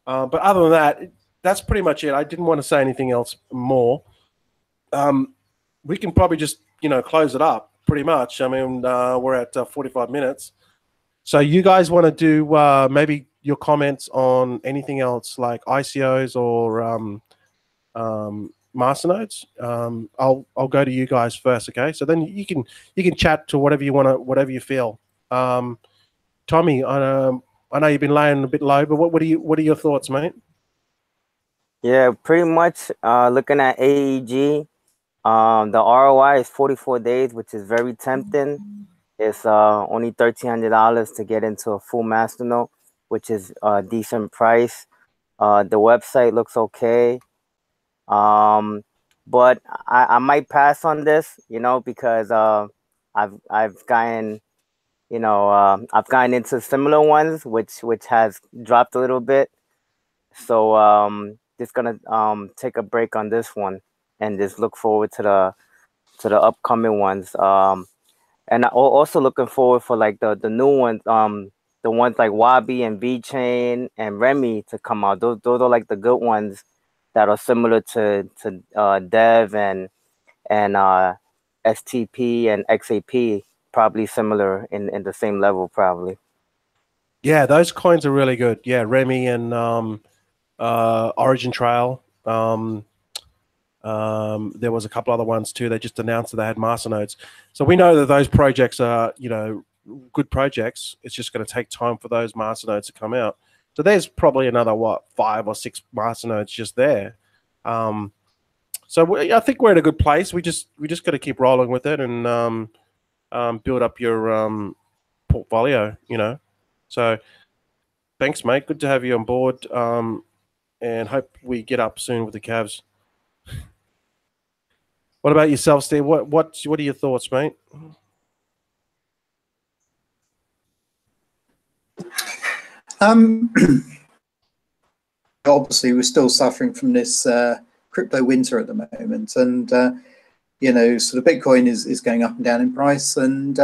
But other than that, that's pretty much it. I didn't want to say anything else more. We can probably just close it up pretty much. I mean, we're at 45 minutes. So you guys want to do maybe your comments on anything else like ICOs or masternodes? I'll go to you guys first, okay? So then you can chat to whatever you want to, whatever you feel. Tommy, I know you've been laying a bit low, but what are your thoughts, mate? Yeah, pretty much looking at AEG, the ROI is 44 days, which is very tempting. It's only $1,300 to get into a full masternode, which is a decent price. The website looks okay. But I might pass on this, because I've gotten I've gotten into similar ones which has dropped a little bit. So just gonna take a break on this one and just look forward to the upcoming ones. And also looking forward for like the new ones, the ones like Wabi and VeChain and Remy to come out. Those are like the good ones that are similar to Dev and STP and XAP, probably similar in the same level, probably. Yeah, those coins are really good. Yeah, Remy and Origin Trail. There was a couple other ones too. They just announced that they had masternodes. So we know that those projects are, good projects. It's just going to take time for those masternodes to come out. So there's probably another 5 or 6 masternodes just there. So I think we're in a good place. We just got to keep rolling with it and build up your portfolio. So thanks, mate. Good to have you on board. And hope we get up soon with the Cavs. What about yourself, Steve? What are your thoughts, mate? Obviously, we're still suffering from this crypto winter at the moment, and sort of Bitcoin is going up and down in price, and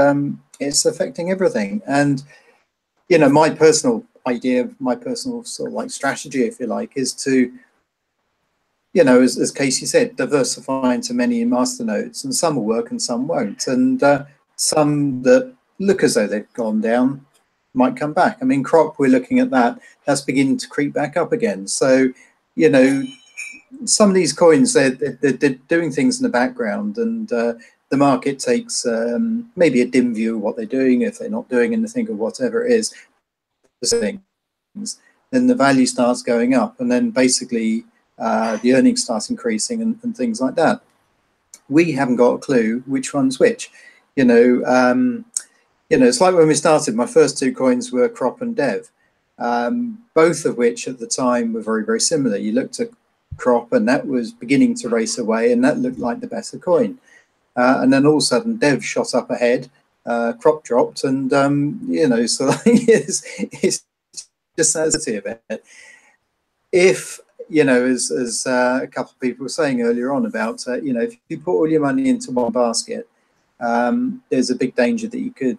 it's affecting everything. And my personal idea, my personal sort of like strategy, if you like, is to as Casey said, diversify into many masternodes, and some will work and some won't, and some that look as though they've gone down might come back. I mean, crop, we're looking at that's beginning to creep back up again. So some of these coins, they're doing things in the background, and the market takes maybe a dim view of what they're doing. If they're not doing anything or whatever it is, then the value starts going up, and then basically the earnings start increasing and things like that. We haven't got a clue which one's which. It's like when we started, my first 2 coins were crop and dev, both of which at the time were very, very similar. You looked at crop and that was beginning to race away, and that looked like the better coin. And then all of a sudden dev shot up ahead, crop dropped, and so it's just sensitive of it. If as a couple of people were saying earlier on about if you put all your money into one basket, there's a big danger that you could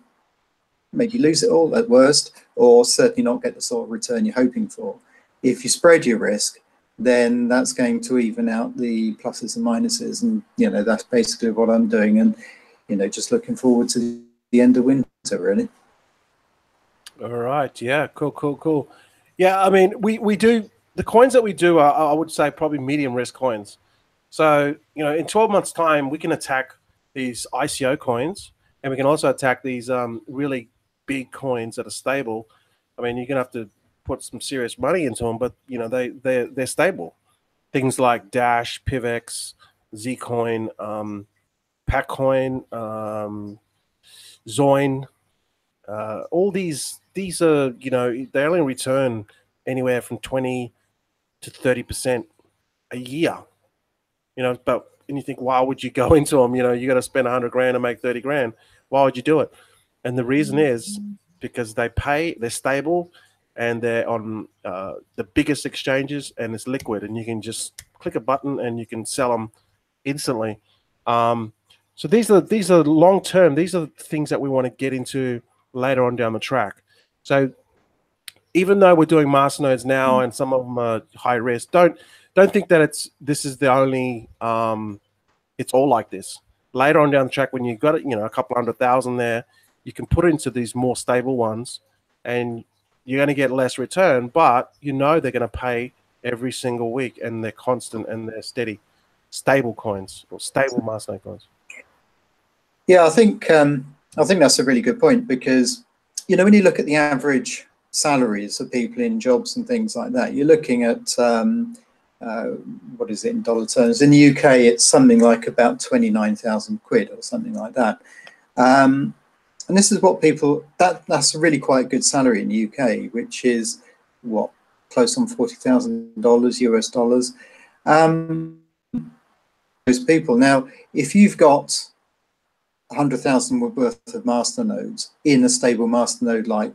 maybe lose it all at worst, or certainly not get the sort of return you're hoping for. If you spread your risk, then that's going to even out the pluses and minuses, and that's basically what I'm doing, and just looking forward to the end of winter, really. All right, yeah, cool. Yeah, I mean, we do the coins that we do are, I would say, probably medium risk coins. So in 12 months' time, we can attack these ICO coins, and we can also attack these really big coins that are stable. I mean, you're gonna have to put some serious money into them, but they're stable. Things like Dash, PivX, Zcoin, Packcoin, Zoin, all these are they only return anywhere from 20 to 30% a year. But and you think, why would you go into them? You got to spend 100 grand to make 30 grand. Why would you do it? And the reason is because they're stable, and they're on the biggest exchanges, and it's liquid, and you can just click a button and you can sell them instantly. So these are long term. These are things that we want to get into later on down the track. So even though we're doing masternodes now, and some of them are high risk, don't think that this is the only it's all like this. Later on down the track, when you've got a couple 100,000 there, you can put into these more stable ones, and you're going to get less return, but they're going to pay every single week, and they're constant and they're steady, stable coins or stable masternode coins. Yeah, I think that's a really good point, because when you look at the average salaries of people in jobs and things like that, you're looking at what is it in dollar terms? In the UK, it's something like about 29,000 quid or something like that. And this is what that's a really quite good salary in the UK, which is close on $40,000 US dollars. Those people. Now, if you've got 100,000 worth of masternodes in a stable masternode like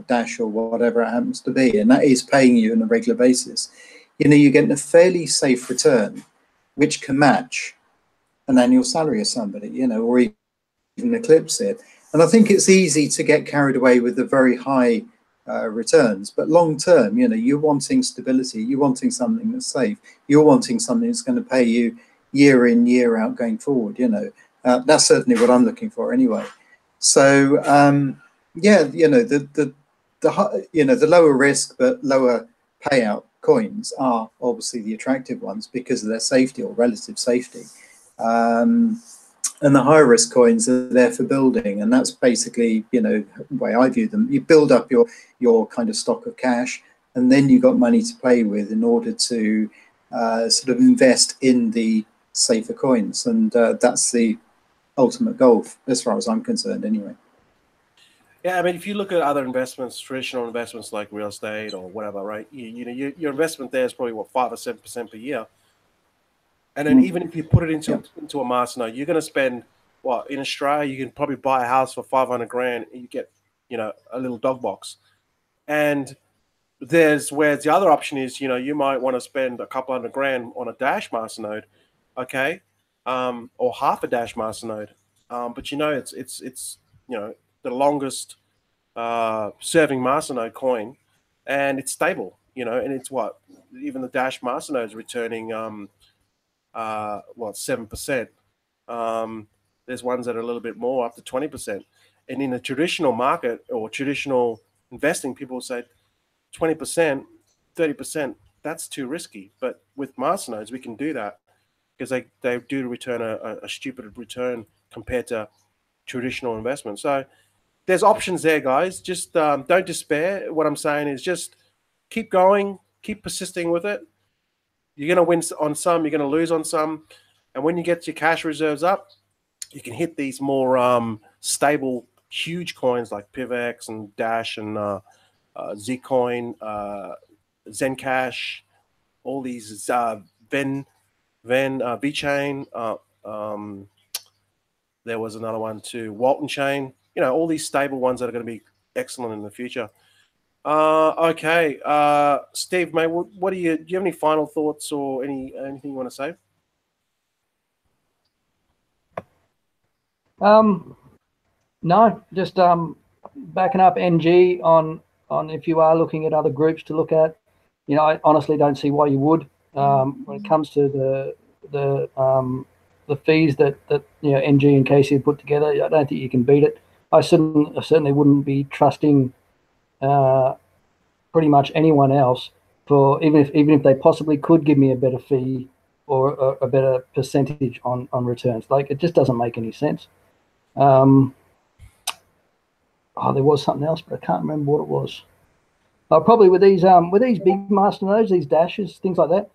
Dash or whatever it happens to be, and that is paying you on a regular basis, you're getting a fairly safe return, which can match an annual salary of somebody, or even eclipse it. And I think it's easy to get carried away with the very high returns, but long term, you're wanting stability, you're wanting something that's safe, you're wanting something that's going to pay you year in, year out going forward. That's certainly what I'm looking for anyway. So the lower risk but lower payout coins are obviously the attractive ones because of their safety or relative safety. And the high risk coins are there for building, and that's basically, you know, the way I view them. You build up your kind of stock of cash, and then you got money to play with in order to sort of invest in the safer coins, and that's the ultimate goal, as far as I'm concerned, anyway. Yeah, I mean, if you look at other investments, traditional investments like real estate or whatever, right? You know, your investment there is probably what 5 or 7% per year. And then even if you put it into a masternode, you're going to spend what in Australia you can probably buy a house for 500 grand and you get, you know, a little dog box. And there's where the other option is, you know, you might want to spend a couple $100 grand on a Dash masternode, okay, or half a Dash masternode. But you know, it's you know the longest serving masternode coin, and it's stable, you know, and it's what even the Dash masternode is returning. What 7%. There's ones that are a little bit more, up to 20%. And in the traditional market or traditional investing, people say 20%, 30%. That's too risky. But with masternodes, we can do that because they do return a stupid return compared to traditional investment. So there's options there, guys. Just don't despair. What I'm saying is just keep going, keep persisting with it. You're going to win on some, you're going to lose on some. And when you get your cash reserves up, you can hit these more stable, huge coins like PivX and Dash and Zcoin, Zencash, all these VeChain. There was another one too, Walton Chain. You know, all these stable ones that are going to be excellent in the future. Okay, Steve, mate, what do you have any final thoughts or anything you want to say? No, just backing up NG on if you are looking at other groups to look at. You know, I honestly don't see why you would. When it comes to the fees that you know NG and Casey have put together, I don't think you can beat it. I certainly wouldn't be trusting pretty much anyone else for even if they possibly could give me a better fee or a better percentage on returns. Like, it just doesn't make any sense. There was something else, but I can't remember what it was. Probably with these big masternodes, these dashes, things like that,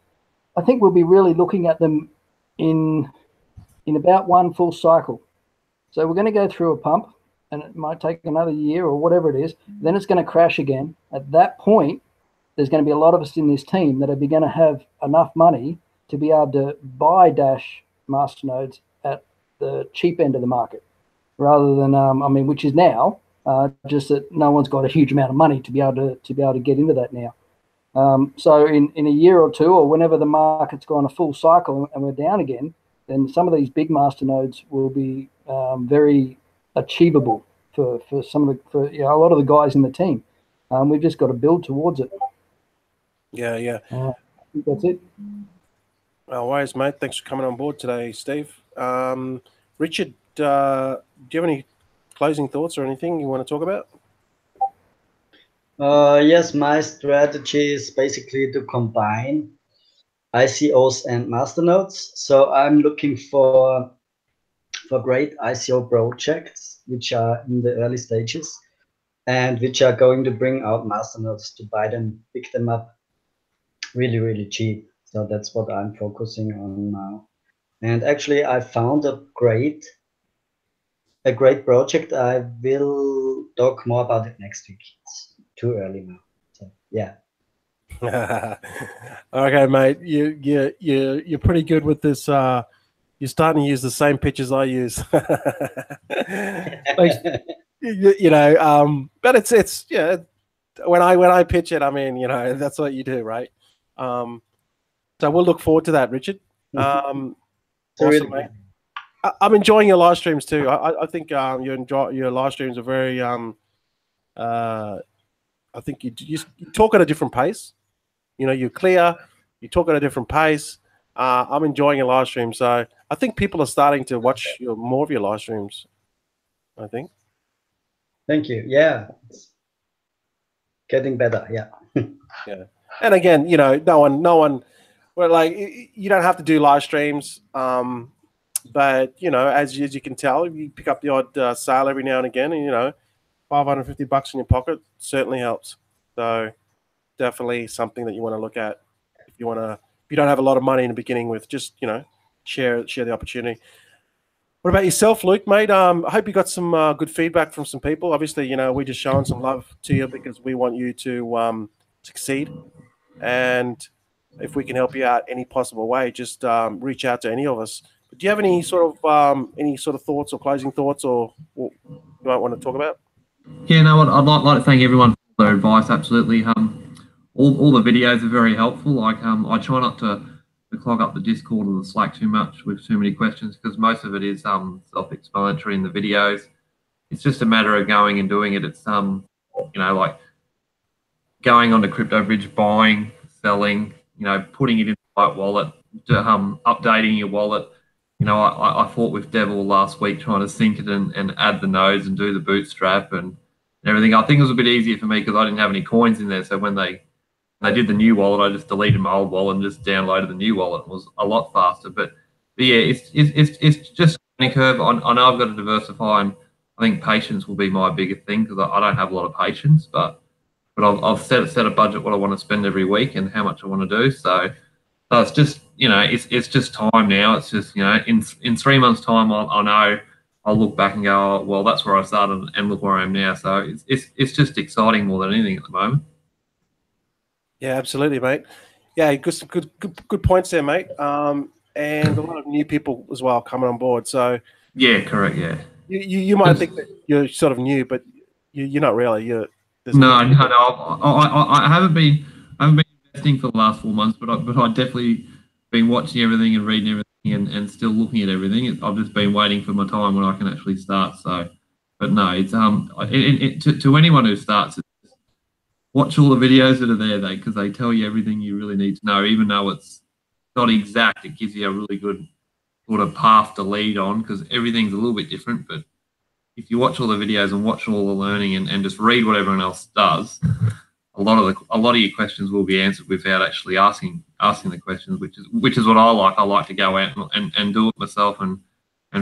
I think we'll be really looking at them in about one full cycle. So we're going to go through a pump, and it might take another year or whatever it is. Then it's going to crash again. At that point, there's going to be a lot of us in this team that are going to have enough money to be able to buy Dash masternodes at the cheap end of the market, rather than I mean, which is now just that no one's got a huge amount of money to be able to get into that now. So in a year or two, or whenever the market's gone a full cycle and we're down again, then some of these big masternodes will be very achievable for some of the a lot of the guys in the team. We've just got to build towards it. Yeah. I think that's it. No worries, mate. Thanks for coming on board today, Steve. Richard, do you have any closing thoughts or anything you want to talk about? Yes, my strategy is basically to combine ICOs and masternodes. So I'm looking for great ICO projects which are in the early stages and which are going to bring out masternodes to buy them, pick them up really, really cheap. So that's what I'm focusing on now. And actually, I found a great project. I will talk more about it next week. It's too early now. So yeah. Okay, mate. You're pretty good with this. You're starting to use the same pitches I use. You know, but it's yeah. When I pitch it, I mean, you know, that's what you do, right? So we'll look forward to that, Richard. Awesome, mate. I'm enjoying your live streams too. I think your live streams are very. I think you talk at a different pace. You know, you're clear. You talk at a different pace. I'm enjoying your live stream, so I think people are starting to watch more of your live streams. I think. Thank you. Yeah, it's getting better. Yeah. Yeah, and again, you know, no one. Well, like, you don't have to do live streams. But you know, as you can tell, you pick up the odd sale every now and again, and you know, $550 in your pocket certainly helps. So definitely something that you want to look at if you want to. If you don't have a lot of money in the beginning, with just share the opportunity. What about yourself, Luke, mate? I hope you got some good feedback from some people. Obviously, we're just showing some love to you because we want you to succeed. And if we can help you out any possible way, just reach out to any of us. But do you have any sort of thoughts or closing thoughts, or what you might want to talk about? Yeah, no, I'd like to thank everyone for their advice. Absolutely. All the videos are very helpful. Like, I try not to clog up the Discord or the Slack too much with too many questions, because most of it is self-explanatory in the videos. It's just a matter of going and doing it. It's like going onto CryptoBridge, buying, selling, putting it in the right wallet, updating your wallet. I fought with Devil last week trying to sync it and add the nodes and do the bootstrap and everything. I think it was a bit easier for me because I didn't have any coins in there. So when they did the new wallet, I just deleted my old wallet and just downloaded the new wallet. It was a lot faster. But yeah, it's just a learning curve. I know I've got to diversify, and I think patience will be my biggest thing because I don't have a lot of patience. But I've set a budget what I want to spend every week and how much I want to do. So it's just it's just time now. It's just in 3 months' time I know I'll look back and go, oh, well, that's where I started and look where I am now. So it's just exciting more than anything at the moment. Yeah, absolutely, mate. Yeah, good points there, mate. And a lot of new people as well coming on board. So yeah, correct. Yeah, you might think that you're sort of new, but you're not really. No. I haven't been investing for the last 4 months, but I've definitely been watching everything and reading everything and still looking at everything. I've just been waiting for my time when I can actually start. So, but no, it's to anyone who starts, watch all the videos that are there, because they tell you everything you really need to know, even though it's not exact. It gives you a really good sort of path to lead on, because everything's a little bit different. But if you watch all the videos and watch all the learning and just read what everyone else does, a lot of your questions will be answered without actually asking the questions, which is what I like. I like to go out and do it myself and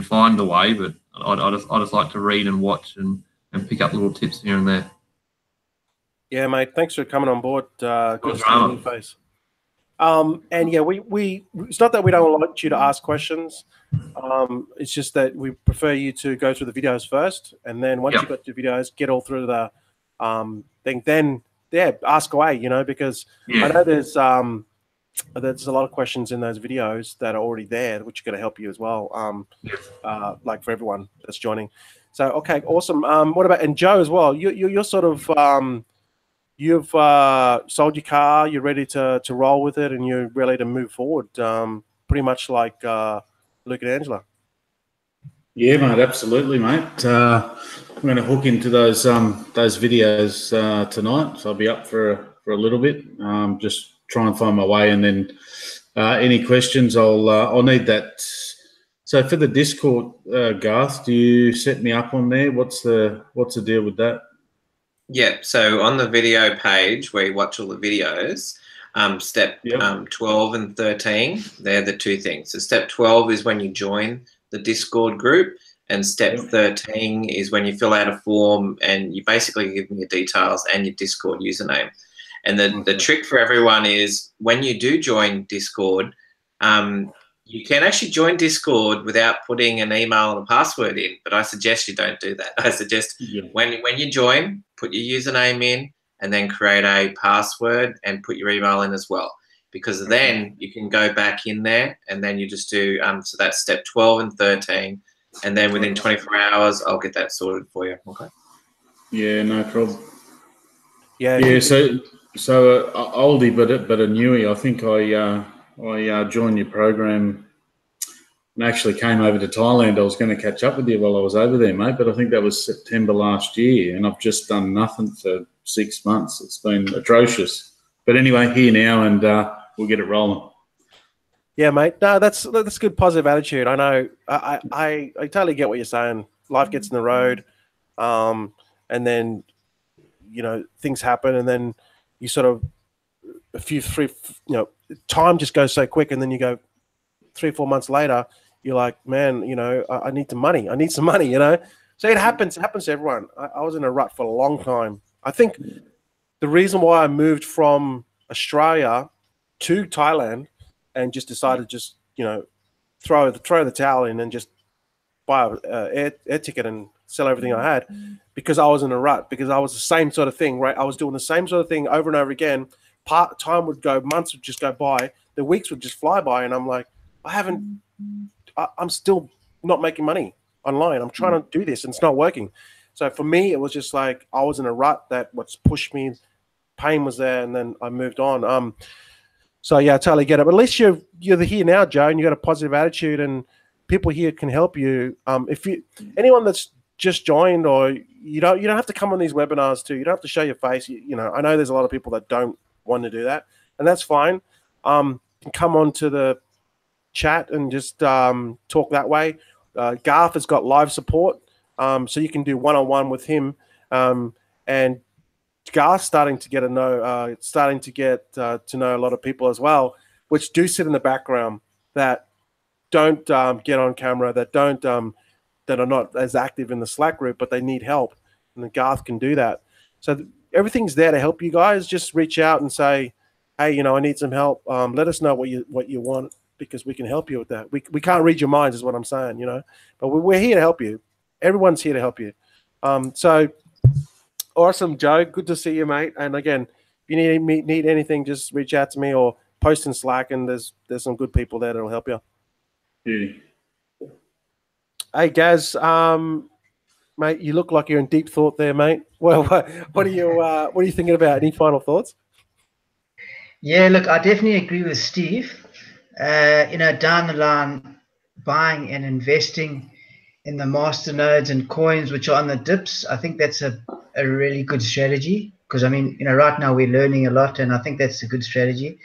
find the way. But I just like to read and watch and pick up little tips here and there. Yeah, mate. Thanks for coming on board. Good to see your face. And yeah, we it's not that we don't want you to ask questions. It's just that we prefer you to go through the videos first, and then once you've got your videos, get all through the thing. Then ask away. Because I know there's a lot of questions in those videos that are already there, which are going to help you as well. Like for everyone that's joining. So okay, awesome. What about Joe as well? You're sort of you've sold your car, you're ready to roll with it, and you're ready to move forward, pretty much like Luke and Angela. Yeah, mate, absolutely, mate. I'm going to hook into those videos tonight, so I'll be up for a little bit. Just try and find my way, and then any questions, I'll need that. So for the Discord, Garth, do you set me up on there? What's the deal with that? Yeah, so on the video page where you watch all the videos, step 12 and 13, they're the two things. So step 12 is when you join the Discord group, and step 13 is when you fill out a form and you basically give me your details and your Discord username. And the trick for everyone is when you do join Discord, you can actually join Discord without putting an email and a password in, but I suggest you don't do that. I suggest when you join, put your username in and then create a password and put your email in as well, because then you can go back in there and then you just do, so that's step 12 and 13, and then within 24 hours, I'll get that sorted for you. Okay. Yeah, no problem. Yeah. So oldie, but a newie. I think I joined your program and actually came over to Thailand. I was going to catch up with you while I was over there, mate, but I think that was September last year, and I've just done nothing for 6 months. It's been atrocious. But anyway, here now, and we'll get it rolling. Yeah, mate. No, that's good positive attitude. I know. I totally get what you're saying. Life gets in the road, and then things happen, and then you sort of time just goes so quick, and then you go 3 or 4 months later, you're like, man, you know, I need some money. I need some money, you know. So it happens. It happens to everyone. I was in a rut for a long time. I think the reason why I moved from Australia to Thailand and just decided to just, you know, throw the towel in and just buy a air ticket and sell everything I had, because I was in a rut, because I was the same sort of thing, right? I was doing the same sort of thing over and over again. Time would go, months would just go by, the weeks would just fly by, and I'm like, I'm still not making money online. I'm trying to do this and it's not working. So for me, it was just like I was in a rut that what's pushed me. Pain was there, and then I moved on. So yeah, I totally get it. But at least you're here now, Joe, and you got a positive attitude, and people here can help you. If anyone that's just joined, or you don't have to come on these webinars too. You don't have to show your face. You know, I know there's a lot of people that don't want to do that, and that's fine. You can come on to the chat and just talk that way. Garth has got live support, so you can do one-on-one with him, and Garth's starting to get to know a lot of people as well, which do sit in the background that don't get on camera, that are not as active in the Slack group, but they need help, and the Garth can do that. So everything's there to help you guys. Just reach out and say, hey, you know, I need some help. Let us know what you want, because we can help you with that. We can't read your minds, is what I'm saying, you know, but we're here to help you. Everyone's here to help you. So awesome, Joe. Good to see you, mate. And again, if you need anything, just reach out to me or post in Slack, and there's some good people there that'll help you. Yeah. Hey, Gaz, mate, you look like you're in deep thought there, mate. Well, what are you thinking about? Any final thoughts? Yeah, look, I definitely agree with Steve. You know, down the line, buying and investing in the master nodes and coins which are on the dips, I think that's a really good strategy, because I mean, you know, right now we're learning a lot, and I think that's a good strategy.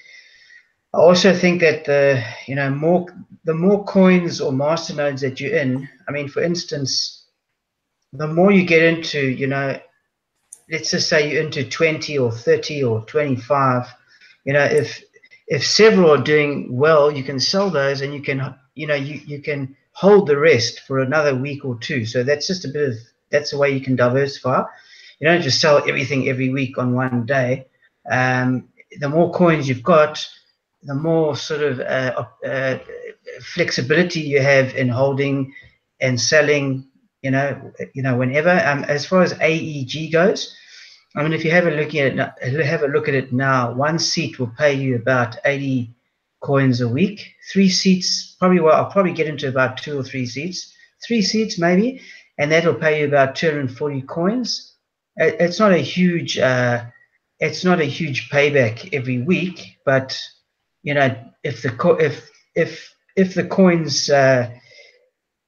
I also think that the more coins or master nodes that you're in, I mean, for instance, the more you get into, you know, let's just say you're into 20 or 30 or 25, you know, if several are doing well, you can sell those, and you can, you know, you can hold the rest for another week or two. So that's just that's the way you can diversify. You don't just sell everything every week on one day. The more coins you've got, the more sort of flexibility you have in holding and selling, you know, whenever. As far as AEG goes, I mean, if you have a look at it now, one seat will pay you about 80 coins a week. 3 seats, I'll probably get into about 2 or 3 seats. 3 seats maybe, and that'll pay you about 240 coins. It's not a huge payback every week, but you know, if the coins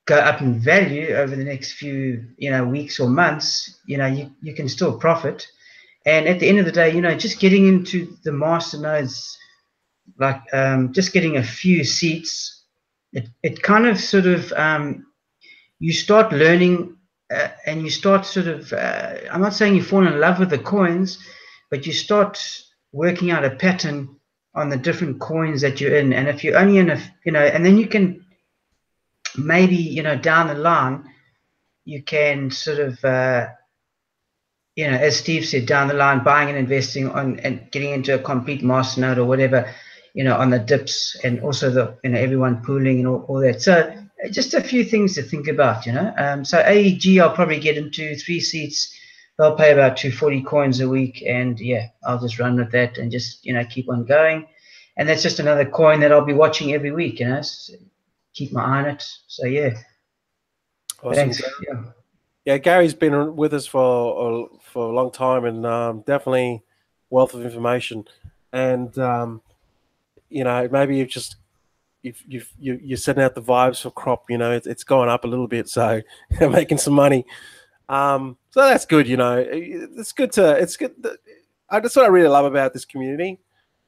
go up in value over the next few, you know, weeks or months, you know, you can still profit. And at the end of the day, you know, just getting into the master nodes, like just getting a few seats, it kind of sort of you start learning. And you start sort of, I'm not saying you fall in love with the coins, but you start working out a pattern on the different coins that you're in. And if you're only in you know, and then you can maybe, you know, down the line, you can sort of, you know, as Steve said, down the line, buying and investing on and getting into a complete master node or whatever, you know, on the dips, and also you know, everyone pooling and all that. So just a few things to think about, you know. So AEG, I'll probably get into 3 seats. They'll pay about 240 coins a week, and yeah, I'll just run with that and just, you know, keep on going. And that's just another coin that I'll be watching every week, you know. So keep my eye on it. So yeah. Awesome. Thanks. Yeah, Gary's been with us for a long time, and definitely wealth of information. And you know, maybe you're setting out the vibes for crop. You know, it's going up a little bit, so making some money. So that's good. You know, it's good. That's what I really love about this community.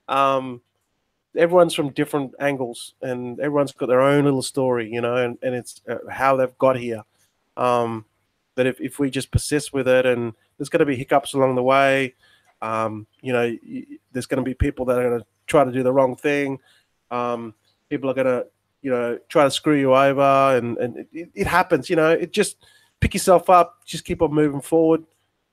Everyone's from different angles, and everyone's got their own little story. You know, and it's how they've got here. That if we just persist with it, and there's going to be hiccups along the way. You know, there's going to be people that are going to try to do the wrong thing. People are going to, try to screw you over, and it happens. It just pick yourself up, just keep on moving forward,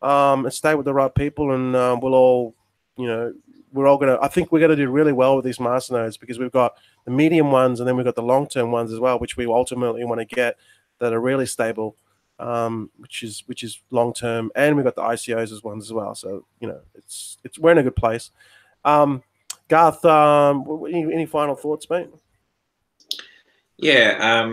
and stay with the right people, and we'll all, we're all I think we're gonna do really well with these masternodes, because we've got the medium ones, and then we've got the long-term ones as well, which we ultimately want to get, that are really stable, which is long-term, and we've got the ICOs as ones as well. So it's we're in a good place. Garth, any final thoughts, mate? Yeah.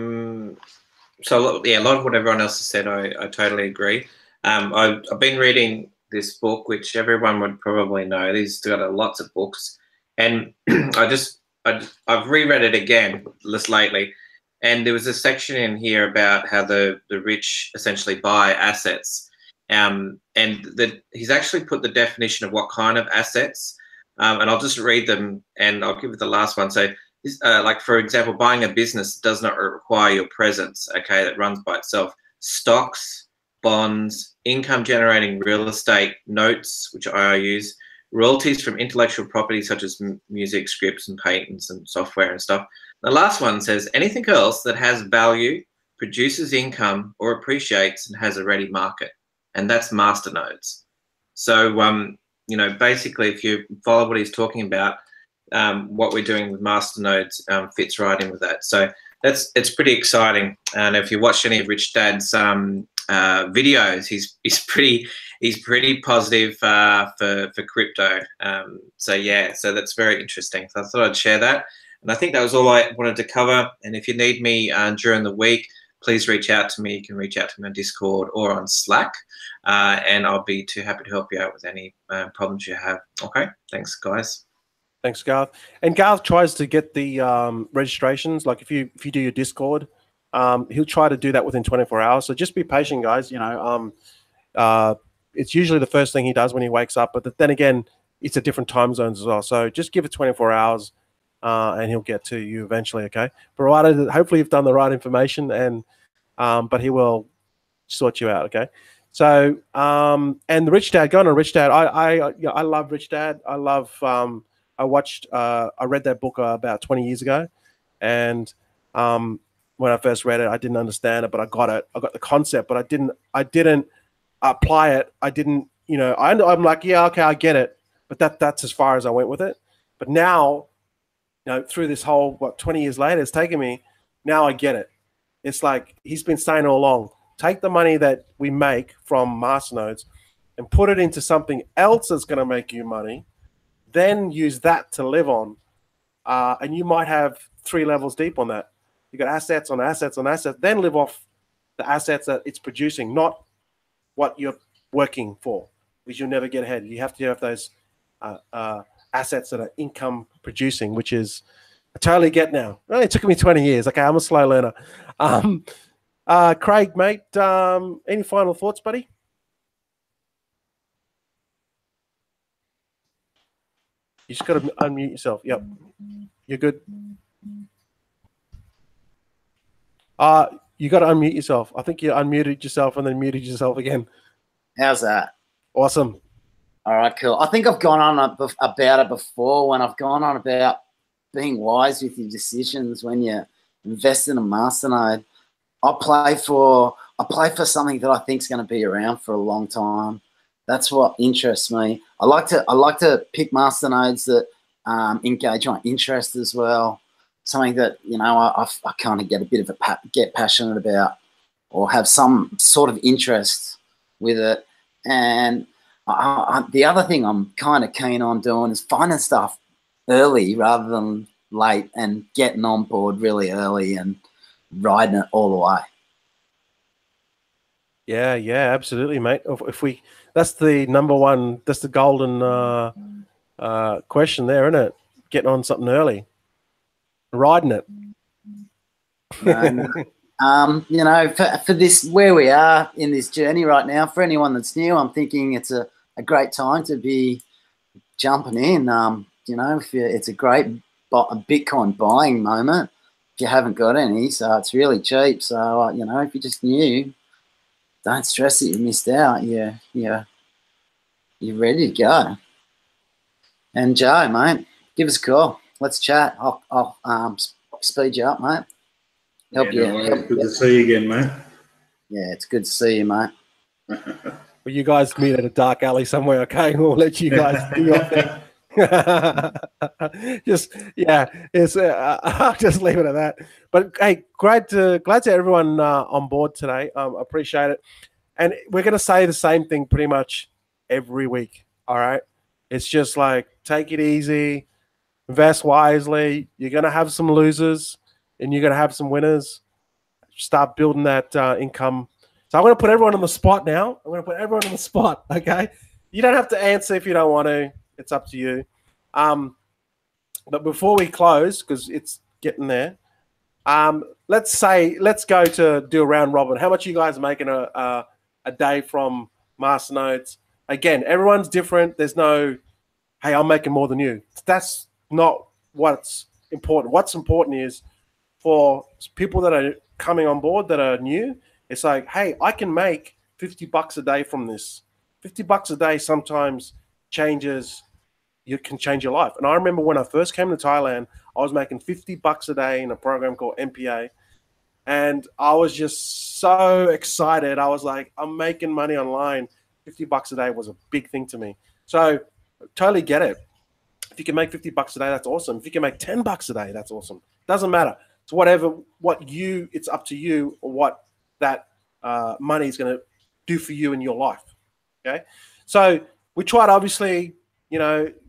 So yeah, a lot of what everyone else has said, I totally agree. I've been reading this book, which everyone would probably know. He's got lots of books, and I've reread it again just lately, and there was a section in here about how the rich essentially buy assets, and that he's actually put the definition of what kind of assets, and I'll just read them, and I'll give it the last one. So, like for example, buying a business does not require your presence. Okay, that runs by itself. Stocks, bonds, income-generating real estate, notes, which I use, royalties from intellectual property such as music, scripts, and patents and software and stuff. The last one says anything else that has value, produces income, or appreciates and has a ready market, and that's masternodes. So, basically, if you follow what he's talking about, what we're doing with masternodes fits right in with that. So it's pretty exciting. And if you watch any of Rich Dad's videos, he's pretty positive for crypto. So yeah, so that's very interesting. So I thought I'd share that, and I think that was all I wanted to cover. And if you need me during the week, please reach out to me. You can reach out to me on Discord or on Slack, and I'll be too happy to help you out with any problems you have. Okay, thanks, guys. Thanks, Garth. And Garth tries to get the registrations. Like if you do your Discord, he'll try to do that within 24 hours. So just be patient, guys. It's usually the first thing he does when he wakes up. But then again, it's at different time zones as well. So just give it 24 hours, and he'll get to you eventually. Okay, provided that hopefully you've done the right information, and but he will sort you out. Okay. So and the Rich Dad, going on Rich Dad. I love Rich Dad. I love. I read that book about 20 years ago, and when I first read it, I didn't understand it, but I got it. I got the concept, but I didn't apply it. I didn't, I'm like, yeah, okay, I get it, but that's as far as I went with it. But now, through this whole 20 years later, it's taken me. Now I get it. It's like he's been saying all along: take the money that we make from masternodes and put it into something else that's going to make you money. Then use that to live on, and you might have 3 levels deep on that. You got assets on assets on assets. Then live off the assets that it's producing, not what you're working for, because you'll never get ahead. You have to have those assets that are income producing, which is I totally get now. Well, it took me 20 years. Okay, I'm a slow learner. Craig, mate, any final thoughts, buddy? You just got to unmute yourself. Yep. You're good. You got to unmute yourself. I think you unmuted yourself and then muted yourself again. How's that? Awesome. All right, cool. I think I've gone on about it before when I've gone on about being wise with your decisions when you invest in a masternode. I play for something that I think is going to be around for a long time. That's what interests me. I like to pick masternodes that engage my interest as well. Something that I kind of get a bit of get passionate about, or have some sort of interest with it. And the other thing I'm kind of keen on doing is finding stuff early rather than late, and getting on board really early and riding it all the way. Yeah, absolutely, mate. That's the number one. That's the golden question there, isn't it? Getting on something early, riding it. For this, where we are in this journey right now, for anyone that's new, I'm thinking it's a great time to be jumping in. It's a great Bitcoin buying moment if you haven't got any. So it's really cheap. So if you're just new, don't stress that you missed out. You're ready to go. And Joe, mate, give us a call. Let's chat. I'll speed you up, mate. Help you. No worries. Good to see you again, mate. Yeah, it's good to see you, mate. Well, you guys meet at a dark alley somewhere, okay? We'll let you guys do your thing. Just it's I'll just leave it at that. But hey, glad to everyone on board today. Appreciate it, and we're gonna say the same thing pretty much every week. All right, it's just like take it easy, invest wisely. You're gonna have some losers, and you're gonna have some winners. Start building that income. So I'm gonna put everyone on the spot now. I'm gonna put everyone on the spot. Okay, you don't have to answer if you don't want to. It's up to you. But before we close, because it's getting there, let's go to do a round robin. How much are you guys making a day from Masternodes? Again, everyone's different. There's no, hey, I'm making more than you. That's not what's important. What's important is for people that are coming on board that are new, it's like, hey, I can make $50 a day from this. $50 a day sometimes you can change your life. And I remember when I first came to Thailand, I was making $50 a day in a program called MPA. And I was just so excited. I was like, I'm making money online. $50 a day was a big thing to me. So totally get it. If you can make $50 a day, that's awesome. If you can make $10 a day, that's awesome. Doesn't matter. It's it's up to you what that money is going to do for you in your life. Okay. So we try to obviously,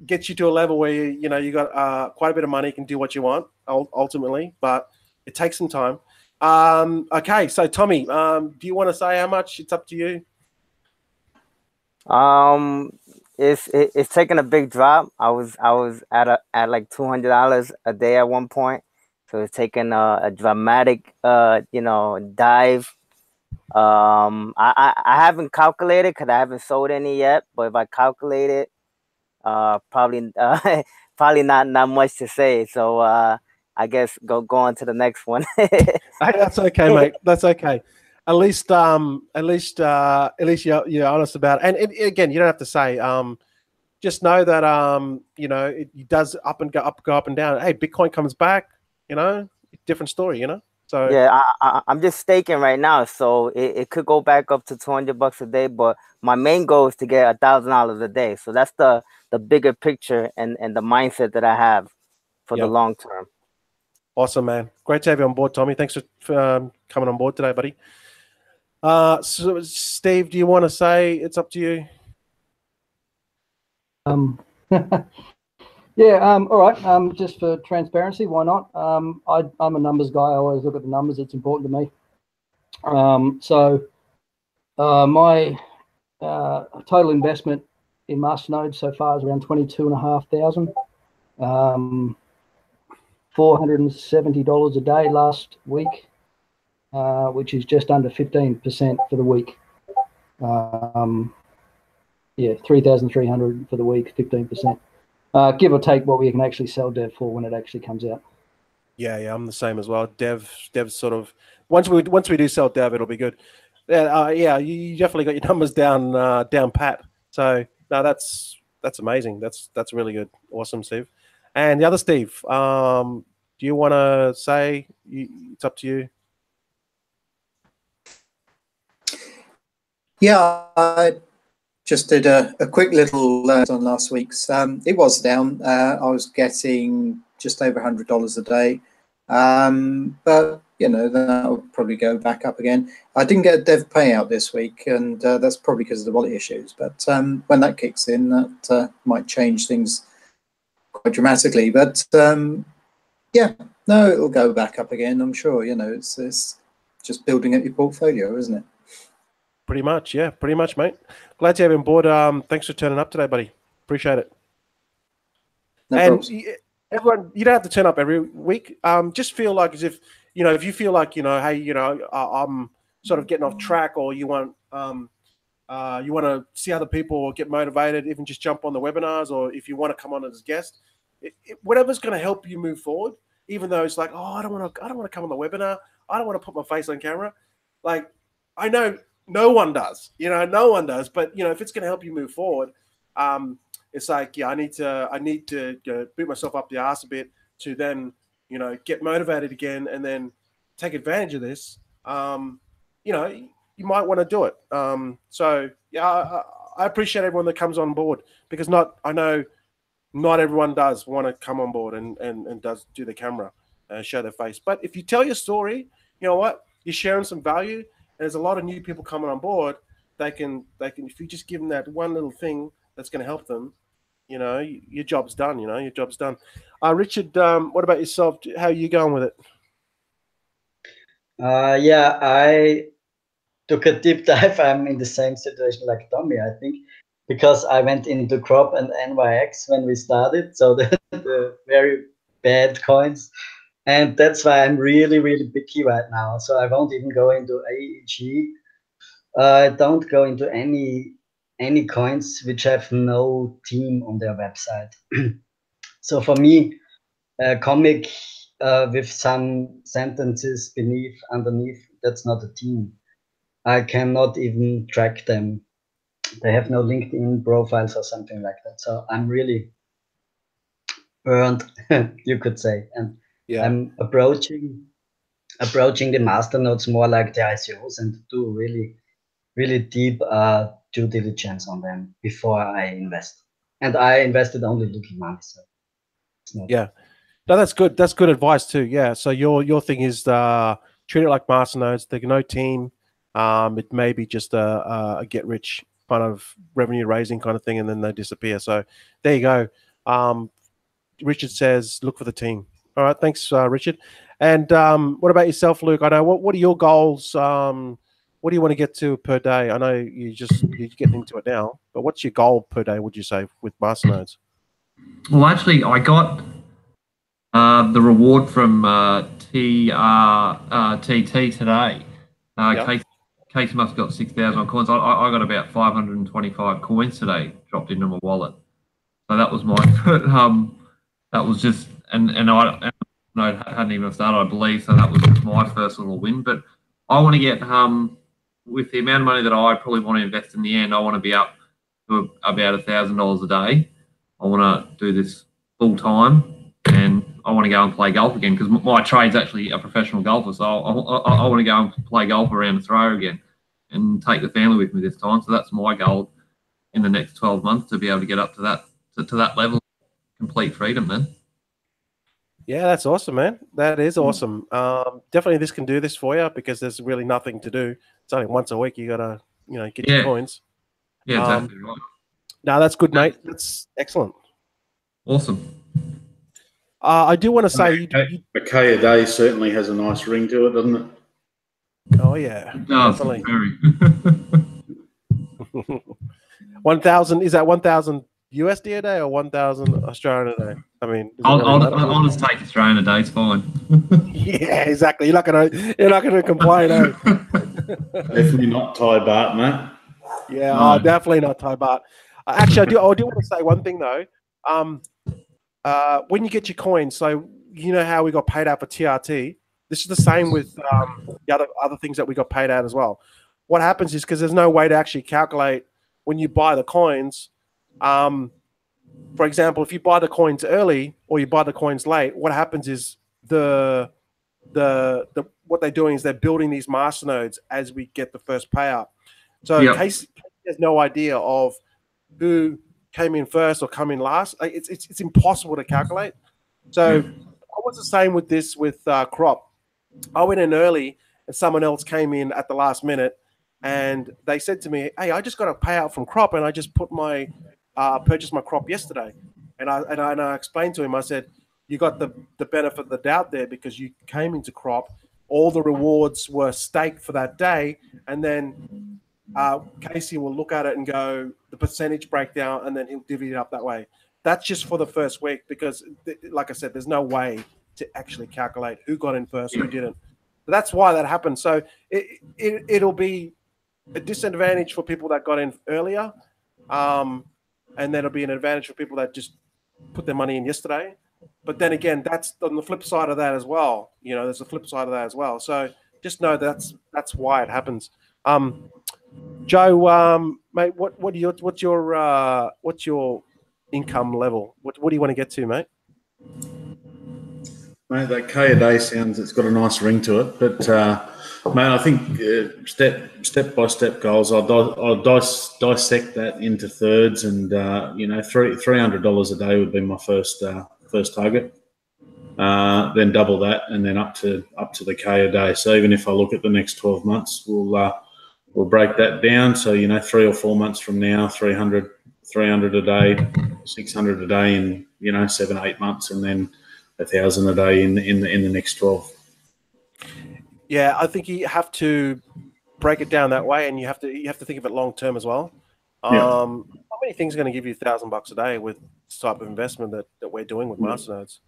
get you to a level where you got quite a bit of money, you can do what you want ultimately, but it takes some time. Okay, so Tommy, do you want to say how much? It's up to you. It's taking a big drop. I was at like $200 a day at one point, so it's taking a dramatic dive. I haven't calculated because I haven't sold any yet, but if I calculate it, probably not much to say. So I guess go on to the next one. Hey, that's okay, mate. That's okay. At least you're honest about it. And again, you don't have to say. Just know that it does go up and down. Hey, Bitcoin comes back. Different story. So yeah, I'm just staking right now, so it could go back up to $200 a day. But my main goal is to get $1,000 a day. So that's the bigger picture and the mindset that I have for the long term. Awesome, man. Great to have you on board, Tommy. Thanks for coming on board today, buddy. So Steve, do you want to say? It's up to you. Yeah, all right. Just for transparency, why not? I'm a numbers guy. I always look at the numbers. It's important to me. So my total investment in Masternodes so far is around $22,500. $470 a day last week, which is just under 15% for the week. Yeah, 3,300 for the week, 15%. Give or take what we can actually sell Dev for when it actually comes out. Yeah, I'm the same as well. Dev's sort of once we do sell Dev, it'll be good. Yeah, you definitely got your numbers down pat. So no, that's amazing. That's really good. Awesome, Steve. And the other Steve, do you want to say? It's up to you. Yeah, I just did a quick little on last week's. It was down. I was getting just over $100 a day, but that'll probably go back up again. I didn't get a dev payout this week, and that's probably because of the wallet issues. But when that kicks in, that might change things quite dramatically. But yeah, no, it'll go back up again. I'm sure. It's just building up your portfolio, isn't it? Pretty much, yeah, pretty much, mate. Glad to have you on board. Thanks for turning up today, buddy. Appreciate it. No and problems. Everyone, you don't have to turn up every week. Just feel like as if if you feel like hey, I'm sort of getting off track, or you want to see other people get motivated, even just jump on the webinars, or if you want to come on as a guest, whatever's going to help you move forward. Even though it's like, oh, I don't want to come on the webinar. I don't want to put my face on camera. Like, I know. No one does, no one does. But if it's going to help you move forward, it's like, yeah, I need to boot myself up the arse a bit to then, you know, get motivated again, and then take advantage of this, you know, you might want to do it. So yeah, I appreciate everyone that comes on board, because I know not everyone does want to come on board and does do the camera, show their face. But if you tell your story, you know what, you're sharing some value, and there's a lot of new people coming on board. They can if you just give them that one little thing that's going to help them, you know, your job's done. You know, your job's done. Richard, what about yourself? How are you going with it? Yeah, I took a deep dive. I'm in the same situation like Tommy, I think, because I went into crop and NYX when we started, so the very bad coins, and that's why I'm really, really picky right now. So I won't even go into AEG. I don't go into any coins which have no team on their website. So for me, a comic with some sentences underneath, that's not a team. I cannot even track them. They have no LinkedIn profiles or something like that. So I'm really burned, you could say. And Yeah. I'm approaching the masternodes more like the ICOs, and do really, really deep due diligence on them before I invest. And I invested only little money, so it's not. Yeah. No, that's good. That's good advice too. Yeah. So your thing is treat it like masternodes. They're no team. It may be just a get rich kind of revenue raising kind of thing, and then they disappear. So there you go. Richard says, look for the team. All right. Thanks, Richard. And what about yourself, Luke? I know what are your goals? What do you want to get to per day? I know you're getting into it now, but what's your goal per day, would you say, with masternodes? Well, actually, I got the reward from TT today. Casey must have got 6,000 coins. I got about 525 coins today dropped into my wallet. So that was my that was just and I hadn't even started, I believe. So that was just my first little win. But I want to get with the amount of money that I probably want to invest in the end, I want to be up to about $1,000 a day. I want to do this full time, and I want to go and play golf again, because my trade's actually a professional golfer. So I want to go and play golf around Australia again and take the family with me this time. So that's my goal in the next 12 months, to be able to get up to that level of complete freedom then. Yeah, that's awesome, man. That is awesome. Definitely this can do this for you, because there's really nothing to do. It's only once a week you got to, you know, get your coins. Yeah, exactly right. No, that's good, mate. That's excellent. Awesome. I do want to say... A K a day certainly has a nice ring to it, doesn't it? Oh, yeah. Definitely. Very. 1,000, is that 1,000 USD a day or 1,000 Australian a day? I mean, I'll just take Australian a day. It's fine. Yeah, exactly. You're not gonna complain, eh? Definitely not Thai baht, mate. Yeah, no. Definitely not Thai baht. Actually, I do want to say one thing though. When you get your coins, so you know how we got paid out for TRT. This is the same with the other things that we got paid out as well. What happens is, because there's no way to actually calculate when you buy the coins. For example, if you buy the coins early or you buy the coins late, what happens is what they're doing is they're building these masternodes as we get the first payout. So Casey has no idea of who came in first or come in last. It's impossible to calculate. So I was the same with this with crop. I went in early and someone else came in at the last minute, and they said to me, "Hey, I just got a payout from crop, and I just put my purchased my crop yesterday." And I explained to him, I said, "You got the benefit of the doubt there, because you came into crop. All the rewards were staked for that day, and then Casey will look at it and go the percentage breakdown, and then he'll divvy it up that way. That's just for the first week, because, like I said, there's no way to actually calculate who got in first, who didn't. But that's why that happened. So it'll be a disadvantage for people that got in earlier, and then it'll be an advantage for people that just put their money in yesterday. But then again, that's on the flip side of that as well. You know, there's a flip side of that as well. So just know that's why it happens. Joe, mate, what's your income level? What do you want to get to, mate? Mate, that K a day sounds, it's got a nice ring to it. But, mate, I think step by step goals, I'll dissect that into thirds, and you know, $300 a day would be my first target. Then double that, and then up to the K a day. So even if I look at the next 12 months, we'll break that down. So, you know, 3 or 4 months from now, 300 a day, 600 a day in, you know, 7, 8 months, and then 1,000 a day in the next 12. Yeah, I think you have to break it down that way, and you have to think of it long term as well. How many things are going to give you $1,000 a day with this type of investment that we're doing with masternodes?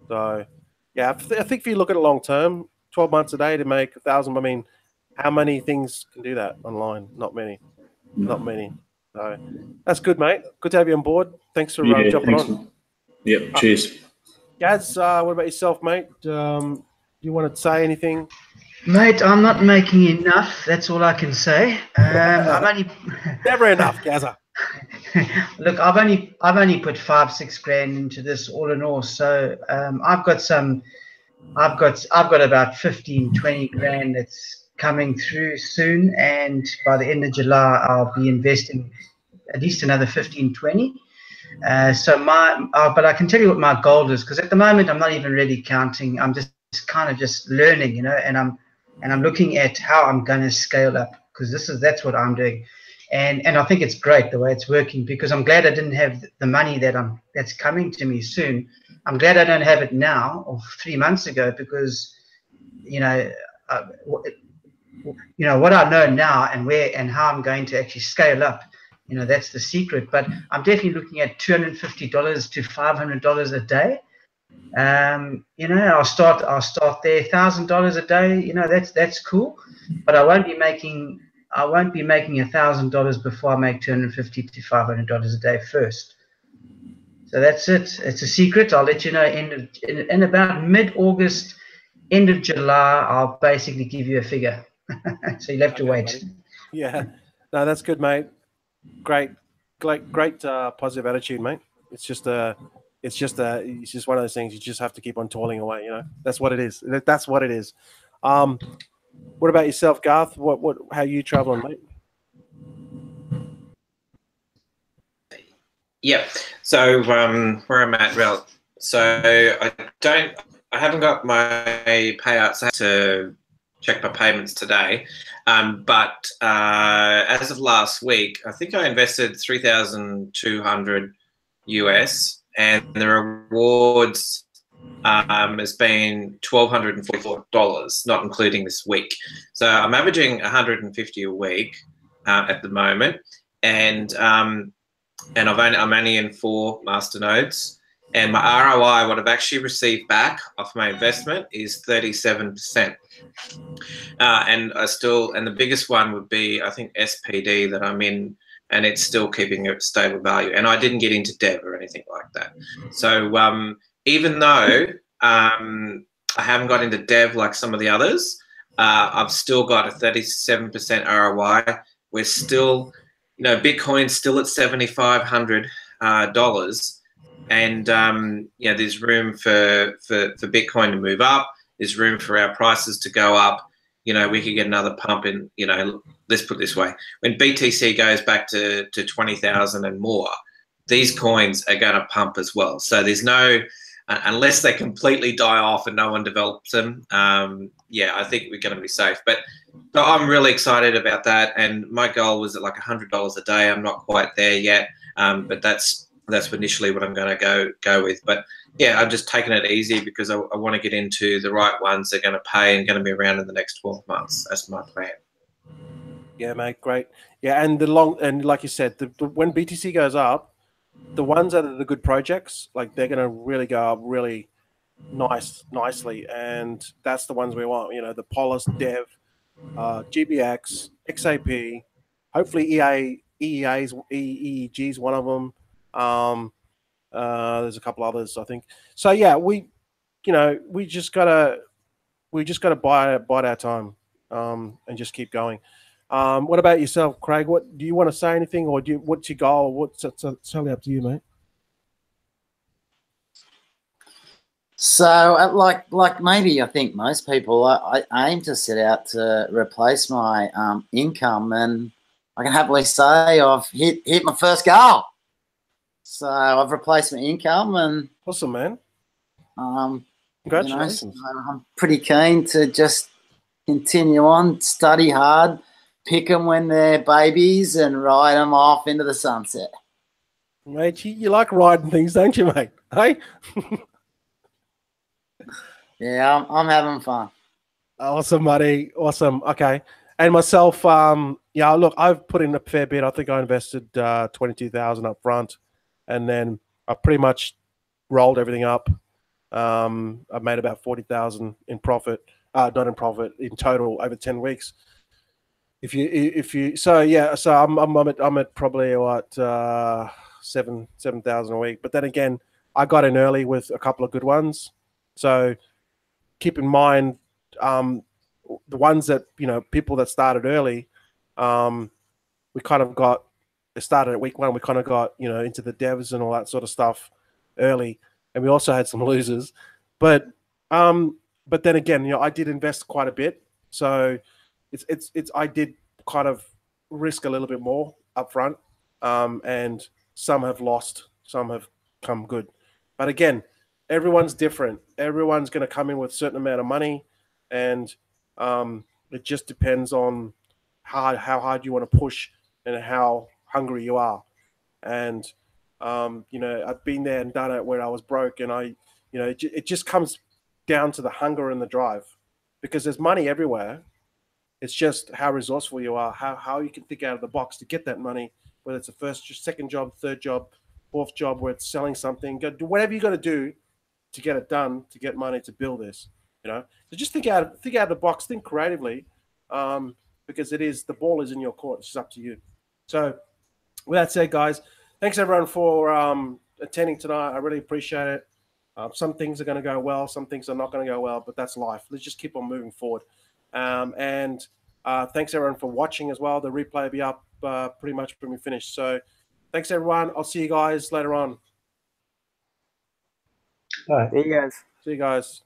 So, yeah, I think if you look at it long term, 12 months a day to make 1,000. I mean, how many things can do that online? Not many. Not many. So that's good, mate. Good to have you on board. Thanks for jumping on. Yep. Cheers. Gaz, what about yourself, mate? Do you want to say anything? Mate, I'm not making enough. That's all I can say. I've only never enough, Gazza. Look, I've only put 5-6 grand into this all in all. So I've got about 15-20 grand that's coming through soon, and by the end of July I'll be investing at least another 15-20. But I can tell you what my goal is, because at the moment I'm not even really counting. I'm just kind of just learning, you know, and I'm looking at how I'm going to scale up, because that's what I'm doing, and I think it's great the way it's working, because I'm glad I didn't have the money that's coming to me soon. I'm glad I don't have it now or 3 months ago, because you know what I know now and how I'm going to actually scale up. You know, that's the secret. But I'm definitely looking at $250 to $500 a day. You know, I'll start there. $1,000 a day. You know, that's cool. But I won't be making $1,000 before I make $250 to $500 a day first. So that's it. It's a secret. I'll let you know in about mid-August, end of July. I'll basically give you a figure. So you'll have to wait. Buddy. Yeah, no, that's good, mate. Great, positive attitude, mate. It's just one of those things. You just have to keep on toiling away. You know, that's what it is. That's what it is. What about yourself, Garth? How you traveling, mate? Yeah. So where I'm at, well, so I haven't got my payouts. I had to check my payments today, but as of last week, I think I invested 3,200 US, and the rewards has been $1,244, not including this week. So I'm averaging 150 a week at the moment, and I'm only in 4 masternodes. And my ROI, what I've actually received back off my investment, is 37%. And the biggest one would be, I think, SPD that I'm in, and it's still keeping a stable value. And I didn't get into debt or anything like that. So even though I haven't got into dev like some of the others, I've still got a 37% ROI. We're still, you know, Bitcoin's still at $7,500. And you know, there's room for Bitcoin to move up. There's room for our prices to go up. You know, we could get another pump in. You know, let's put it this way: when BTC goes back to 20,000 and more, these coins are going to pump as well. So there's no, unless they completely die off and no one develops them. Yeah, I think we're going to be safe. But I'm really excited about that. And my goal was at like $100 a day. I'm not quite there yet, but that's initially what I'm going to go with. But yeah, I'm just taking it easy because I want to get into the right ones that are going to pay and going to be around in the next 12 months. That's my plan. Yeah, mate, great. Yeah, and like you said, when BTC goes up, the ones that are the good projects, like they're going to really go up really nicely, and that's the ones we want. You know, the Polis, Dev, GBX, XAP, hopefully EEG's one of them. There's a couple others, I think. So yeah, we just gotta bide our time, and just keep going. What about yourself, Craig? What do you want to say anything, or what's your goal? It's totally up to you, mate. So, like maybe I think most people, I aim to set out to replace my income, and I can happily say I've hit my first goal. So I've replaced my income, and awesome, man. Congratulations. You know, so I'm pretty keen to just continue on, study hard, pick them when they're babies, and ride them off into the sunset. Mate, you like riding things, don't you, mate? Hey. Yeah, I'm having fun. Awesome, buddy. Awesome. Okay. And myself, yeah, look, I've put in a fair bit. I think I invested 22,000 up front, and then I pretty much rolled everything up. I've made about 40,000 in profit, not in profit, in total over 10 weeks. So yeah, so I'm at probably what 7,000 a week. But then again, I got in early with a couple of good ones. So keep in mind, the ones that, you know, people that started early, we kind of got, it started at week 1. We kind of got, you know, into the devs and all that sort of stuff early, and we also had some losers. But then again, you know, I did invest quite a bit, so it's I did kind of risk a little bit more up front, and some have lost, some have come good. But again, everyone's different. Everyone's going to come in with a certain amount of money, and it just depends on how hard you want to push and how hungry you are. And you know, I've been there and done it where I was broke, and you know, it just comes down to the hunger and the drive, because there's money everywhere. It's just how resourceful you are, how you can think out of the box to get that money, whether it's a first, second job, third job, fourth job, where it's selling something. Go do whatever you got to do to get it done, to get money to build this. You know, so just think out of the box, think creatively, because the ball is in your court. It's just up to you. So, with that said, guys, thanks everyone for attending tonight. I really appreciate it. Some things are going to go well, some things are not going to go well, but that's life. Let's just keep on moving forward. And thanks everyone for watching as well. The replay will be up pretty much when we finish. So thanks everyone. I'll see you guys later on. All right. See you guys. See you guys.